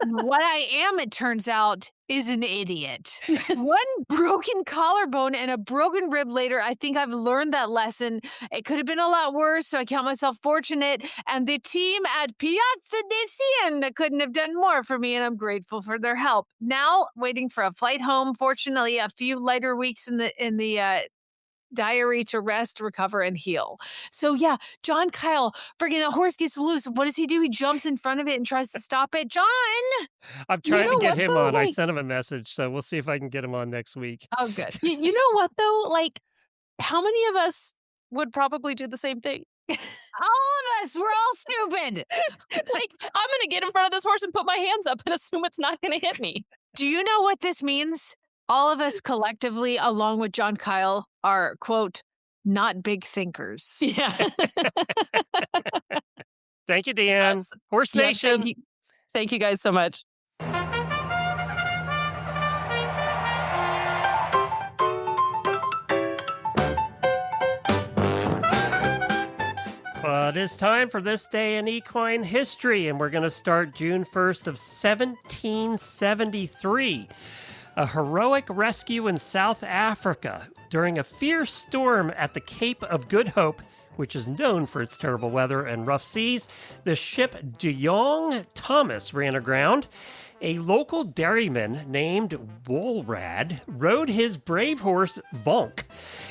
What I am, it turns out, is an idiot. One broken collarbone and a broken rib later, I think I've learned that lesson. It could have been a lot worse, so I count myself fortunate. And the team at Piazza di Siena couldn't have done more for me, and I'm grateful for their help. Now, waiting for a flight home. Fortunately, a few lighter weeks in the diary to rest, recover, and heal. So yeah, John Kyle, friggin' a horse gets loose. What does he do? He jumps in front of it and tries to stop it. John! I'm You trying to know get what, him though? on. I Like, sent him a message, so we'll see if I can get him on next week. Oh, good. you know what, though? Like, how many of us would probably do the same thing? All of us, we're all stupid. Like, I'm going to get in front of this horse and put my hands up and assume it's not going to hit me. Do you know what this means? All of us collectively, along with John Kyle, are, quote, not big thinkers. Yeah. Thank you, DeAnn. Horse Yeah, Nation. Thank you guys so much. But it's time for This Day in Equine History, and we're going to start June 1st of 1773. A heroic rescue in South Africa during a fierce storm at the Cape of Good Hope, which is known for its terrible weather and rough seas. The ship De Jong Thomas ran aground. A local dairyman named Woolrad rode his brave horse, Vonk,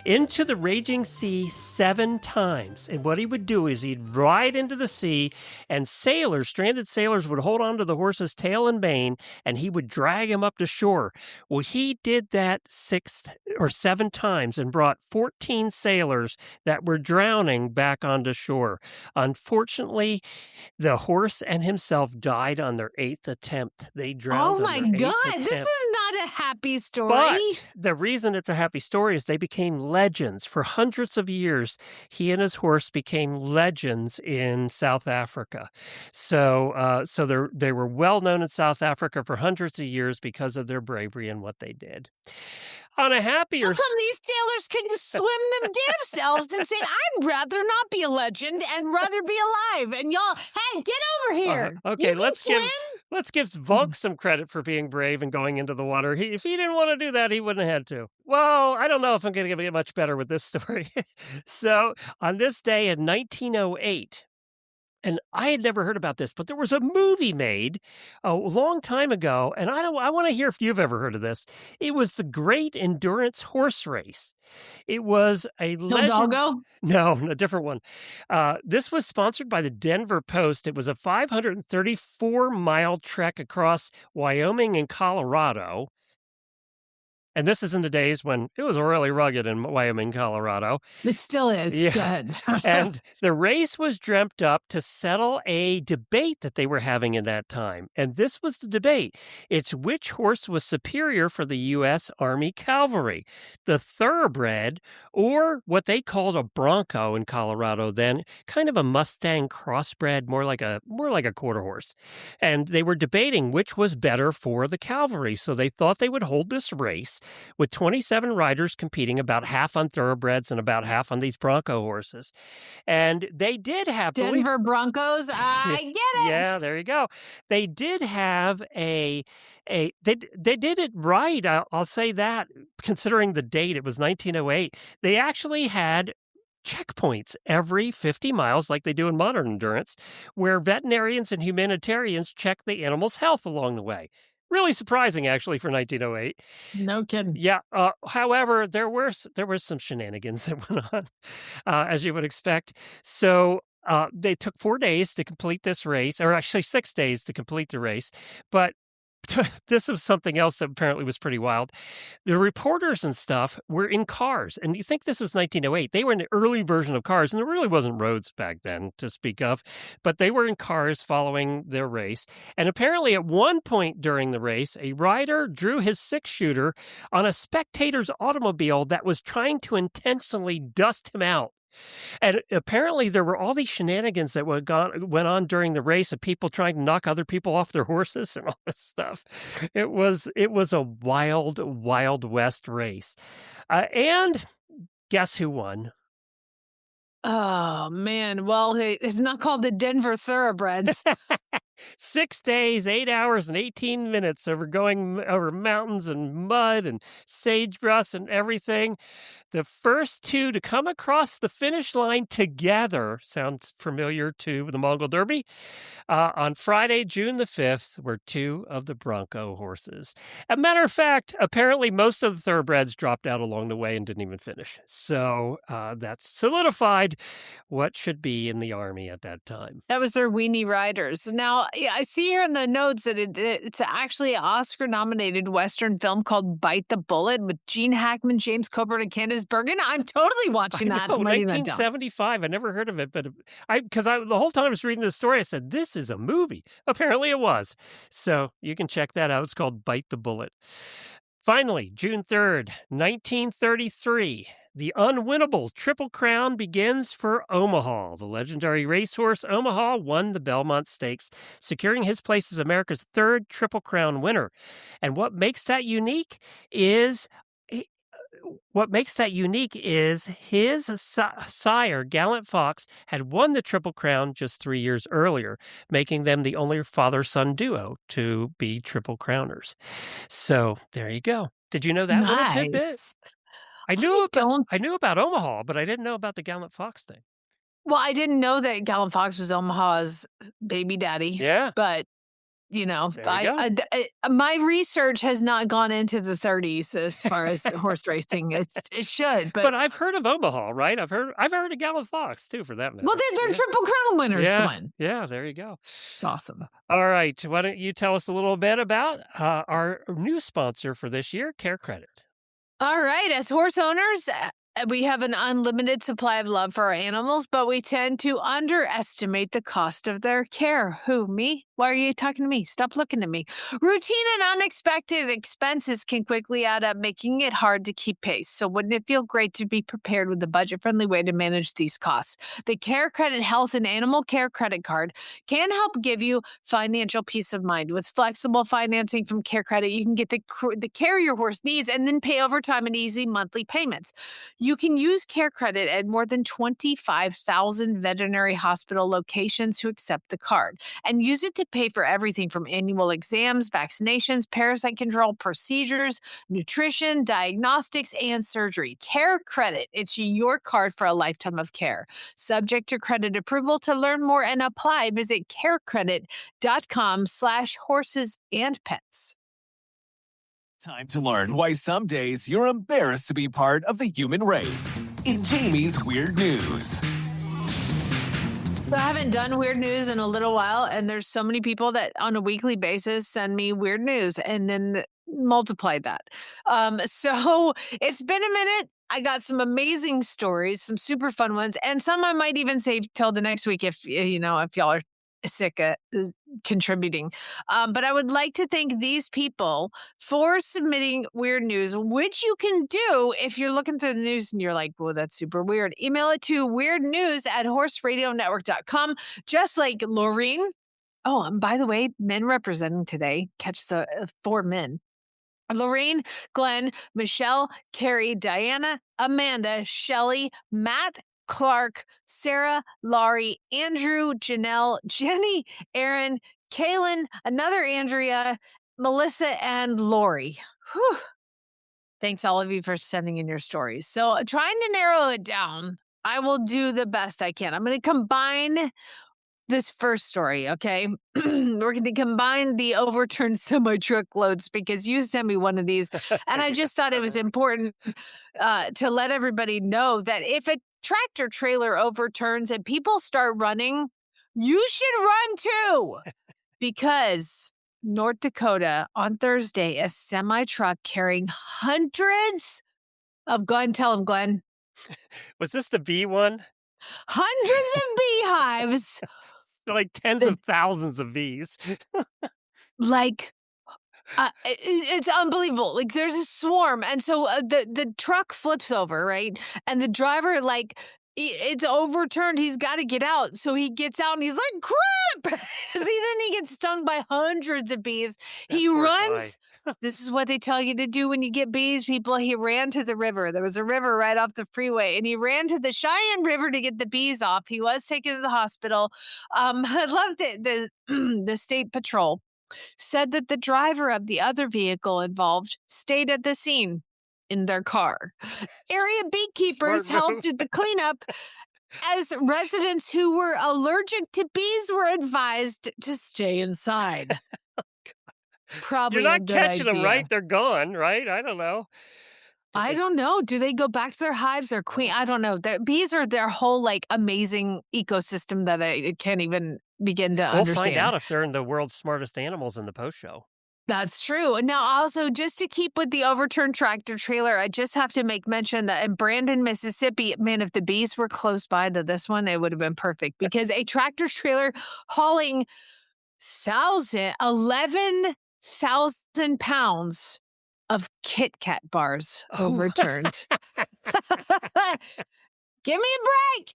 into the raging sea 7 times. And what he would do is he'd ride into the sea, and stranded sailors, would hold on to the horse's tail and mane, and he would drag him up to shore. Well, he did that 6 or 7 times and brought 14 sailors that were drowning back onto shore. Unfortunately, the horse and himself died on their 8th attempt. They drowned. Oh my on their 8th God, attempt. this is not a happy story. But the reason it's a happy story is they became legends. For hundreds of years, he and his horse became legends in South Africa. So they were well known in South Africa for hundreds of years because of their bravery and what they did. On a happier... How come these sailors couldn't swim them damn selves and said, I'd rather not be a legend and rather be alive? And y'all, hey, get over here. Okay, You can let's swim? give Vonk some credit for being brave and going into the water. If he didn't want to do that, he wouldn't have had to. Well, I don't know if I'm going to get much better with this story. So, on this day in 1908, and I had never heard about this, but there was a movie made a long time ago, and I want to hear if you've ever heard of this. It was the Great Endurance Horse Race. It was a Doggo? No, a different one. This was sponsored by the Denver Post. It was a 534-mile trek across Wyoming and Colorado. And this is in the days when it was really rugged in Wyoming, Colorado. It still is. Yeah. Good. And the race was dreamt up to settle a debate that they were having in that time. And this was the debate. It's which horse was superior for the U.S. Army Cavalry, the thoroughbred, or what they called a bronco in Colorado then, kind of a Mustang crossbred, more like a quarter horse. And they were debating which was better for the cavalry. So they thought they would hold this race with 27 riders competing, about half on thoroughbreds and about half on these bronco horses. And they did have... Denver Broncos, I get it. Yeah, there you go. They did have they did it right, I'll say that, considering the date. It was 1908. They actually had checkpoints every 50 miles like they do in modern endurance, where veterinarians and humanitarians check the animal's health along the way. Really surprising, actually, for 1908. No kidding. Yeah. However, there were some shenanigans that went on, as you would expect. So they took 4 days to complete this race, or actually 6 days to complete the race. But this was something else that apparently was pretty wild. The reporters and stuff were in cars. And you think this was 1908. They were in the early version of cars, and there really wasn't roads back then to speak of. But they were in cars following their race. And apparently at one point during the race, a rider drew his 6-shooter on a spectator's automobile that was trying to intentionally dust him out. And apparently there were all these shenanigans that went on during the race of people trying to knock other people off their horses and all this stuff. It was a wild, Wild West race. And guess who won? Oh, man. Well, it's not called the Denver Thoroughbreds. 6 days, 8 hours, and 18 minutes going over mountains and mud and sagebrush and everything. The first two to come across the finish line together, sounds familiar to the Mongol Derby, on Friday, June the 5th, were two of the Bronco horses. A matter of fact, apparently most of the thoroughbreds dropped out along the way and didn't even finish. So that's solidified what should be in the Army at that time. That was their weenie riders. Now, I see here in the notes that it's actually an Oscar-nominated Western film called Bite the Bullet with Gene Hackman, James Coburn, and Candace Bergen. I'm totally watching that. 1975. I never heard of it, but the whole time I was reading the story, I said, this is a movie. Apparently it was. So you can check that out. It's called Bite the Bullet. Finally, June 3rd, 1933. The unwinnable Triple Crown begins for Omaha. The legendary racehorse Omaha won the Belmont Stakes, securing his place as America's third Triple Crown winner. And what makes that unique is his sire, Gallant Fox, had won the Triple Crown just 3 years earlier, making them the only father-son duo to be Triple Crowners. So there you go. Did you know that little tidbit? I knew about Omaha, but I didn't know about the Gallant Fox thing. Well, I didn't know that Gallant Fox was Omaha's baby daddy. Yeah. But, my research has not gone into the 30s as far as horse racing. It should. But I've heard of Omaha, right? I've heard of Gallant Fox, too, for that matter. Well, they're Triple Crown winners, Glenn. Yeah, there you go. It's awesome. All right. Why don't you tell us a little bit about our new sponsor for this year, Care Credit. All right. As horse owners, we have an unlimited supply of love for our animals, but we tend to underestimate the cost of their care. Who, me? Why are you talking to me? Stop looking at me. Routine and unexpected expenses can quickly add up, making it hard to keep pace. So wouldn't it feel great to be prepared with a budget-friendly way to manage these costs? The Care Credit Health and Animal Care Credit Card can help give you financial peace of mind. With flexible financing from Care Credit, you can get the care your horse needs and then pay over time in easy monthly payments. You can use Care Credit at more than 25,000 veterinary hospital locations who accept the card, and use it to pay for everything from annual exams, vaccinations, parasite control, procedures, nutrition, diagnostics, and surgery. Care Credit, it's your card for a lifetime of care. Subject to credit approval. To learn more and apply, visit carecredit.com/horses-and-pets. Time to learn why some days you're embarrassed to be part of the human race. In Jamie's Weird News. So I haven't done weird news in a little while, and there's so many people that on a weekly basis send me weird news, and then multiply that. So it's been a minute. I got some amazing stories, some super fun ones, and some I might even save till the next week if y'all are sick at contributing. But I would like to thank these people for submitting weird news, which you can do if you're looking through the news and you're like, well, that's super weird. Email it to weirdnews@horseradionetwork.com, just like Laureen. Oh, and by the way, men representing today. Catch the 4 men. Lorraine, Glenn, Michelle, Carrie, Diana, Amanda, Shelley, Matt, Clark, Sarah, Laurie, Andrew, Janelle, Jenny, Aaron, Kaylin, another Andrea, Melissa, and Lori. Whew. Thanks all of you for sending in your stories. So trying to narrow it down, I will do the best I can. I'm going to combine this first story, okay? We're going to combine the overturned semi-truck loads because you sent me one of these, and I just thought it was important to let everybody know that if a tractor trailer overturns and people start running, you should run too, because North Dakota on Thursday, a semi-truck carrying hundreds of, go ahead and tell him, Glenn. Was this the bee one? Hundreds of beehives. Like tens of thousands of bees. It's unbelievable. Like there's a swarm. And so the truck flips over, right? And the driver it's overturned. He's got to get out. So he gets out and he's like, crap. See, then he gets stung by hundreds of bees. He runs. This is what they tell you to do when you get bees, people. He ran to the river. There was a river right off the freeway, and he ran to the Cheyenne River to get the bees off. He was taken to the hospital. I loved it. The state patrol said that the driver of the other vehicle involved stayed at the scene in their car. Area beekeepers helped with the cleanup as residents who were allergic to bees were advised to stay inside. Probably You're not catching them, right? They're gone, right? I don't know. I don't know. Do they go back to their hives or queen? I don't know. Bees are their whole like amazing ecosystem that I can't even begin to understand. We'll find out if they're in the world's smartest animals in the post show. That's true. And now also, just to keep with the overturned tractor trailer, I just have to make mention that in Brandon, Mississippi, man, if the bees were close by to this one, it would have been perfect because a tractor trailer hauling 11,000 pounds of Kit Kat bars overturned. Give me a break.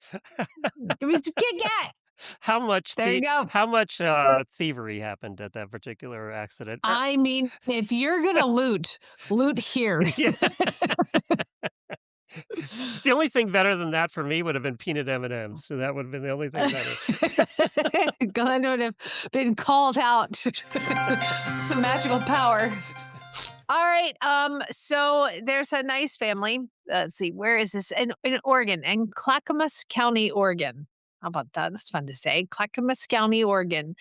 Give me some Kit Kat. How much There you go. How much thievery happened at that particular accident? I mean, if you're gonna loot here. The only thing better than that for me would have been peanut M&Ms. So that would have been the only thing better. Glenn would have been called out. Some magical power. All right. So there's a nice family. Let's see. Where is this? In Oregon, in Clackamas County, Oregon. How about that? That's fun to say. Clackamas County, Oregon.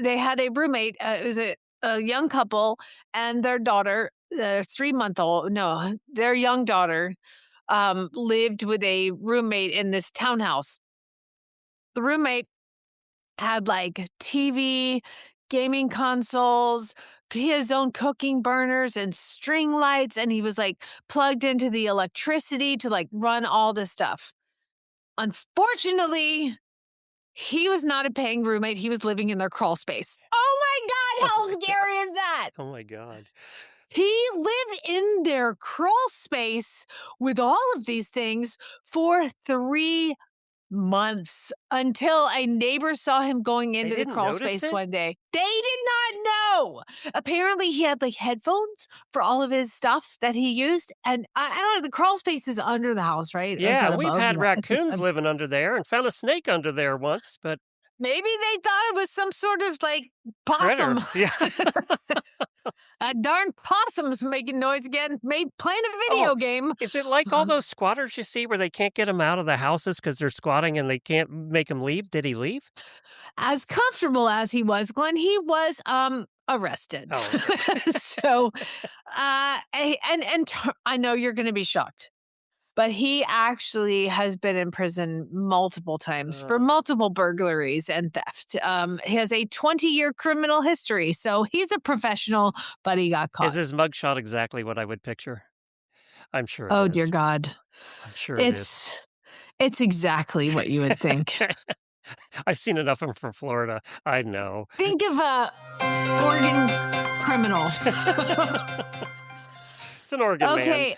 They had a roommate. It was a young couple and their daughter, their young daughter, lived with a roommate in this townhouse. The roommate had like TV, gaming consoles, his own cooking burners and string lights, and he was like plugged into the electricity to like run all this stuff. Unfortunately, he was not a paying roommate. He was living in their crawl space. Oh my God, how scary is that? Oh my God. He lived in their crawl space with all of these things for 3 months until a neighbor saw him going into the crawl space one day. They did not know. Apparently, he had like headphones for all of his stuff that he used. And I don't know, the crawl space is under the house, right? Yeah, we've had raccoons living under there and found a snake under there once, but maybe they thought it was some sort of like possum. Yeah. Darn possum's making noise again, playing a video game. Is it like all those squatters you see where they can't get them out of the houses because they're squatting and they can't make them leave? Did he leave? As comfortable as he was, Glenn, he was arrested. Oh. So, and I know you're going to be shocked, but he actually has been in prison multiple times for multiple burglaries and theft. He has a 20-year criminal history, so he's a professional, but he got caught. Is his mugshot exactly what I would picture? I'm sure it Oh, is. dear God. I'm sure it is. It's exactly what you would think. I've seen enough of him from Florida. I know. Think of a Oregon criminal. It's an Oregon man. Okay.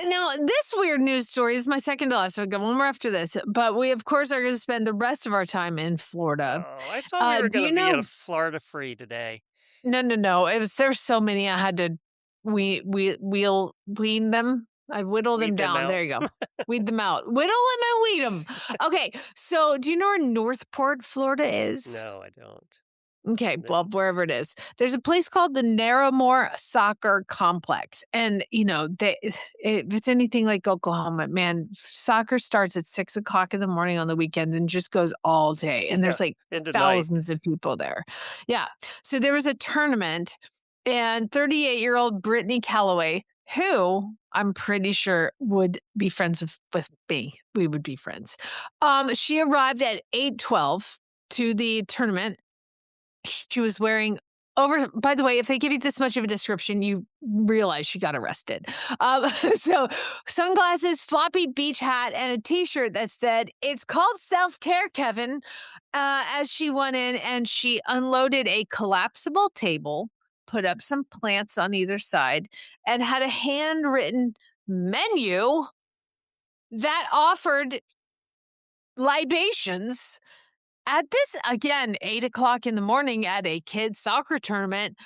Now, this weird news story is my second to last. So I've got one more after this. But we, of course, are going to spend the rest of our time in Florida. Oh, I thought we were going to be Florida free today. No. There's so many. I had to wean them. I whittled them down. There you go. Weed them out. Whittle them and weed them. Okay. So do you know where Northport, Florida is? No, I don't. Okay, well, wherever it is, there's a place called the Narramore Soccer Complex. And, if it's anything like Oklahoma, man, soccer starts at 6 o'clock in the morning on the weekends and just goes all day. And there's like thousands of people there. Yeah. So there was a tournament and 38-year-old Brittany Calloway, who I'm pretty sure would be friends with me. We would be friends. She arrived at 8:12 to the tournament. She was wearing by the way, if they give you this much of a description, you realize she got arrested. So sunglasses, floppy beach hat, and a t-shirt that said, "It's called self-care, Kevin." As she went in and she unloaded a collapsible table, put up some plants on either side, and had a handwritten menu that offered libations at this, again, 8:00 in the morning at a kids' soccer tournament.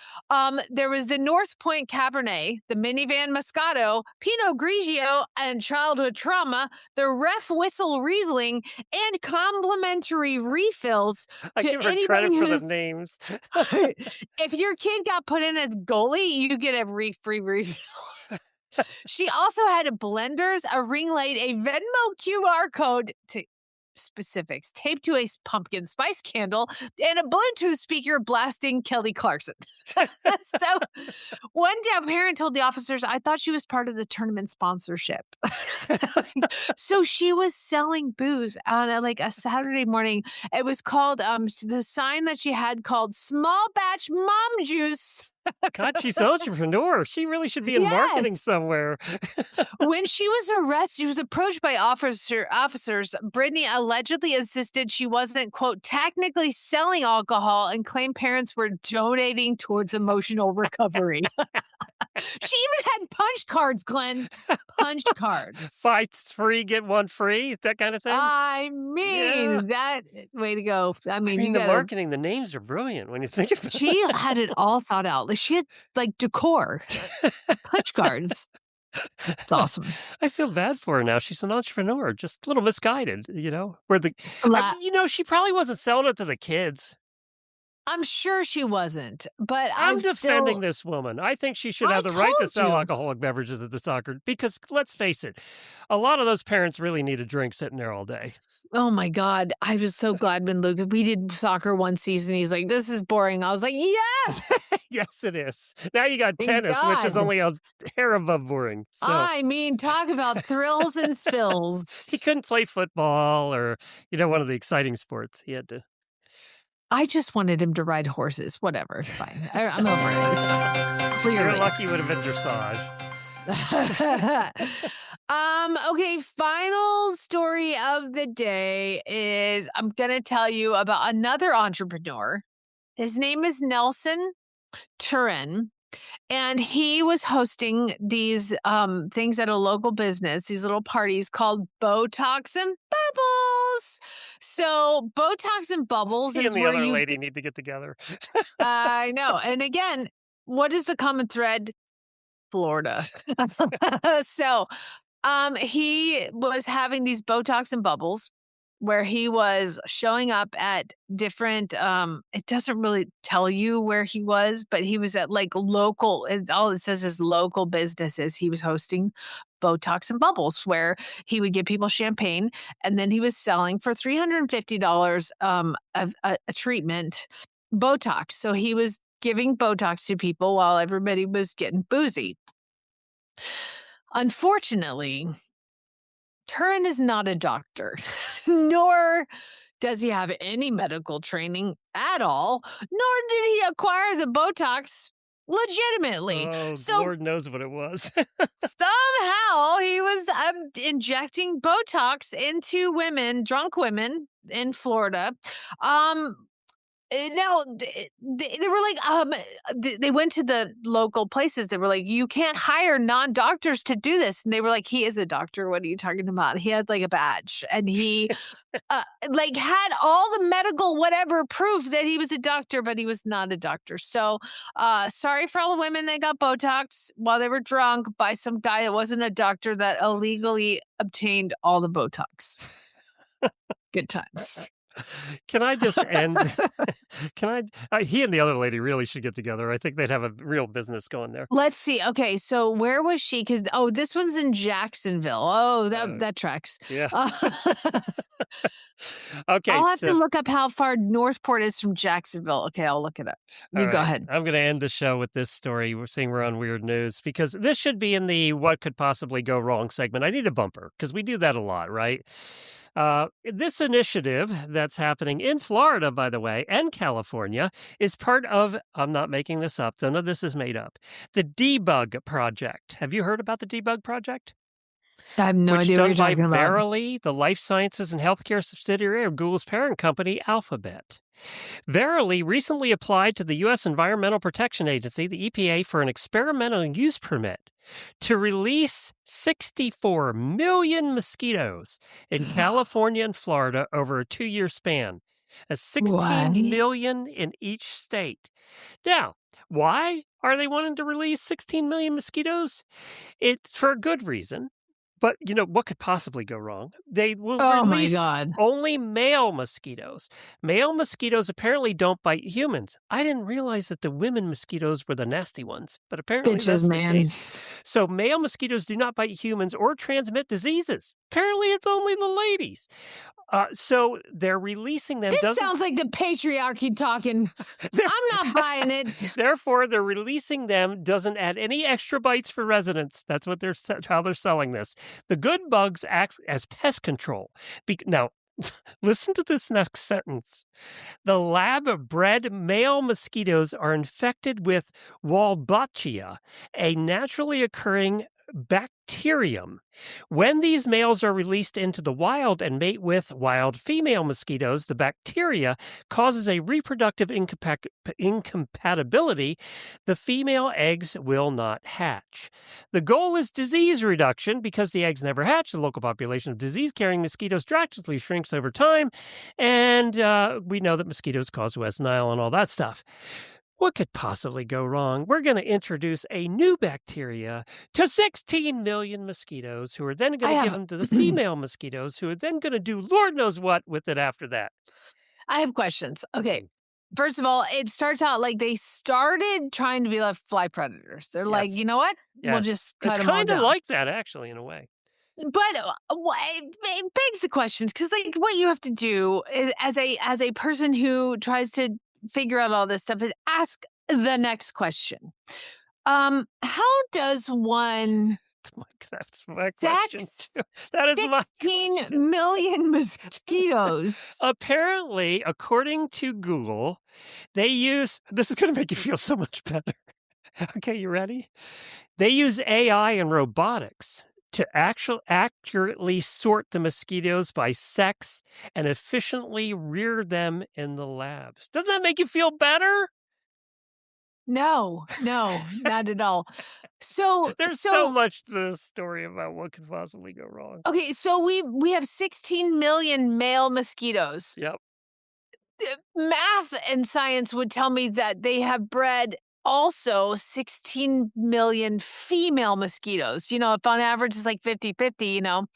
There was the North Point Cabernet, the minivan Moscato, Pinot Grigio, and childhood trauma, the ref whistle Riesling, and complimentary refills I to give her anybody credit for the who's. names. If your kid got put in as goalie, you get a free refill. She also had a blenders, a ring light, a Venmo QR code to specifics taped to a pumpkin spice candle, and a Bluetooth speaker blasting Kelly Clarkson. So one down parent told the officers, I thought she was part of the tournament sponsorship. So she was selling booze on a Saturday morning. It was called the sign that she had called small batch mom juice. God, she's an entrepreneur. She really should be in marketing Yes. somewhere. When she was arrested, she was approached by officers. Brittany allegedly insisted she wasn't, quote, technically selling alcohol and claimed parents were donating towards emotional recovery. She even had punch cards, Glenn. Punch cards. Buy 3, get 1 free, that kind of thing. I mean, that way to go. I mean, you the gotta, marketing, the names are brilliant when you think of it. she had it all thought out. Like, she had decor, punch cards. It's awesome. I feel bad for her now. She's an entrepreneur, just a little misguided, where she probably wasn't selling it to the kids. I'm sure she wasn't, but I'm defending still, this woman. I think she should I have the right to told sell you. alcoholic beverages at the soccer, because let's face it, a lot of those parents really need a drink sitting there all day. Oh my God. I was so glad when we did soccer one season. He's like, this is boring. I was like, yes. Yes, it is. Now you got Thank tennis, which is God. only a hair above boring. So I mean, talk about thrills and spills. he couldn't play football or, one of the exciting sports. He had to. I just wanted him to ride horses. Whatever. It's fine. I'm over it. It's fine. Clearly. You're lucky it would have been dressage. Okay, final story of the day is I'm going to tell you about another entrepreneur. His name is Nelson Turin. And he was hosting these things at a local business, these little parties called Botox and Bubbles. So Botox and Bubbles He is and the where other you. lady need to get together. I know. And again, what is the common thread? Florida. So he was having these Botox and Bubbles where he was showing up at different, it doesn't really tell you where he was, but he was at local, all it says is local businesses. He was hosting Botox and Bubbles where he would give people champagne, and then he was selling for $350 a treatment, Botox. So he was giving Botox to people while everybody was getting boozy. Unfortunately, Turin is not a doctor, nor does he have any medical training at all, nor did he acquire the Botox legitimately. Oh, So Lord knows what it was. somehow he was injecting Botox into drunk women in Florida. Now they were like, they went to the local places. They were like, you can't hire non-doctors to do this. And they were like, he is a doctor. What are you talking about? He had a badge, and he had all the medical whatever proof that he was a doctor, but he was not a doctor. So sorry for all the women that got Botox while they were drunk by some guy that wasn't a doctor that illegally obtained all the Botox. Good times. Can I just end? He and the other lady really should get together. I think they'd have a real business going there. Let's see. Okay, so where was she? Because this one's in Jacksonville. Oh, that tracks. Yeah. Okay. I'll have to look up how far Northport is from Jacksonville. Okay, I'll look it up. You go ahead. I'm going to end the show with this story. We're seeing we're on weird news because this should be in the what could possibly go wrong segment. I need a bumper because we do that a lot, right? This initiative that's happening in Florida, by the way, and California is part of, I'm not making this up, none of this is made up, the Debug Project. Have you heard about the Debug Project? I have no idea what you're talking Done by about. Verily, the life sciences and healthcare subsidiary of Google's parent company, Alphabet. Verily recently applied to the U.S. Environmental Protection Agency, the EPA, for an experimental use permit to release 64 million mosquitoes in California and Florida over a 2-year span. That's 16 million in each state. Now, why are they wanting to release 16 million mosquitoes? It's for a good reason. But, what could possibly go wrong? They will release only male mosquitoes. Male mosquitoes apparently don't bite humans. I didn't realize that the women mosquitoes were the nasty ones, but apparently that's the case. So male mosquitoes do not bite humans or transmit diseases. Apparently it's only the ladies. So they're releasing them. This sounds like the patriarchy talking. I'm not buying it. Therefore, they're releasing them doesn't add any extra bites for residents. That's what how they're selling this. The good bugs act as pest control. Now, listen to this next sentence. The lab-bred male mosquitoes are infected with Wolbachia, a naturally occurring bacterium. When these males are released into the wild and mate with wild female mosquitoes, the bacteria causes a reproductive incompatibility. The female eggs will not hatch. The goal is disease reduction. Because the eggs never hatch, the local population of disease-carrying mosquitoes drastically shrinks over time, and we know that mosquitoes cause West Nile and all that stuff. What could possibly go wrong? We're going to introduce a new bacteria to 16 million mosquitoes, who are then going to give them to the female mosquitoes, who are then going to do Lord knows what with it after that. I have questions. Okay. First of all, it starts out like they started trying to be like fly predators. They're like, you know what? Yes. We'll just cut them all down. It's kind of like that, actually, in a way. But it begs the question, because like what you have to do is, as a person who tries to figure out all this stuff, is ask the next question. How does one that's my question too. That is 16 million mosquitoes? Apparently, according to Google, they use, this is going to make you feel so much better. Okay, you ready? They use AI and robotics to accurately sort the mosquitoes by sex and efficiently rear them in the labs. Doesn't that make you feel better? No, not at all. So there's so much to this story about what could possibly go wrong. Okay, so we have 16 million male mosquitoes. Yep. Math and science would tell me that they have bred also 16 million female mosquitoes. If on average it's like 50-50,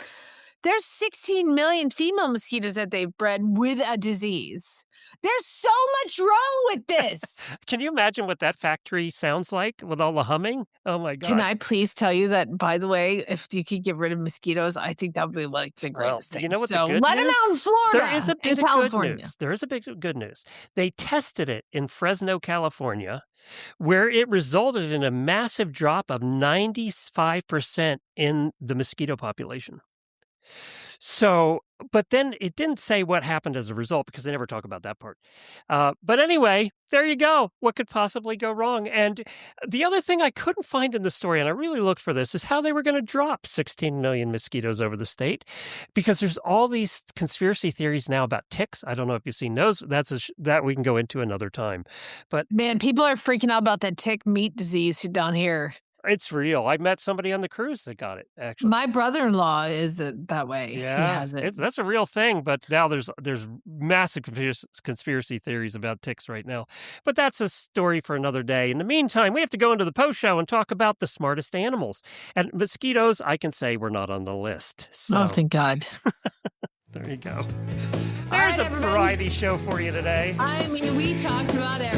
there's 16 million female mosquitoes that they've bred with a disease. There's so much wrong with this. Can you imagine what that factory sounds like with all the humming? Oh my God. Can I please tell you that, by the way, if you could get rid of mosquitoes, I think that would be like the greatest thing. You know what so the good let news? them out in Florida. There is a bit of California. good news. There is a bit of good news. They tested it in Fresno, California, where it resulted in a massive drop of 95% in the mosquito population. So, but then it didn't say what happened as a result, because they never talk about that part. But anyway, there you go. What could possibly go wrong? And the other thing I couldn't find in the story, and I really looked for this, is how they were going to drop 16 million mosquitoes over the state, because there's all these conspiracy theories now about ticks. I don't know if you've seen those. That we can go into another time. But man, people are freaking out about that tick meat disease down here. It's real. I met somebody on the cruise that got it, actually. My brother-in-law is that way. Yeah, he has it. That's a real thing, but now there's massive conspiracy theories about ticks right now. But that's a story for another day. In the meantime, we have to go into the post show and talk about the smartest animals. And mosquitoes, I can say, were not on the list. So. Oh, thank God. There you go. There's a variety show for you today. I mean, we talked about everything.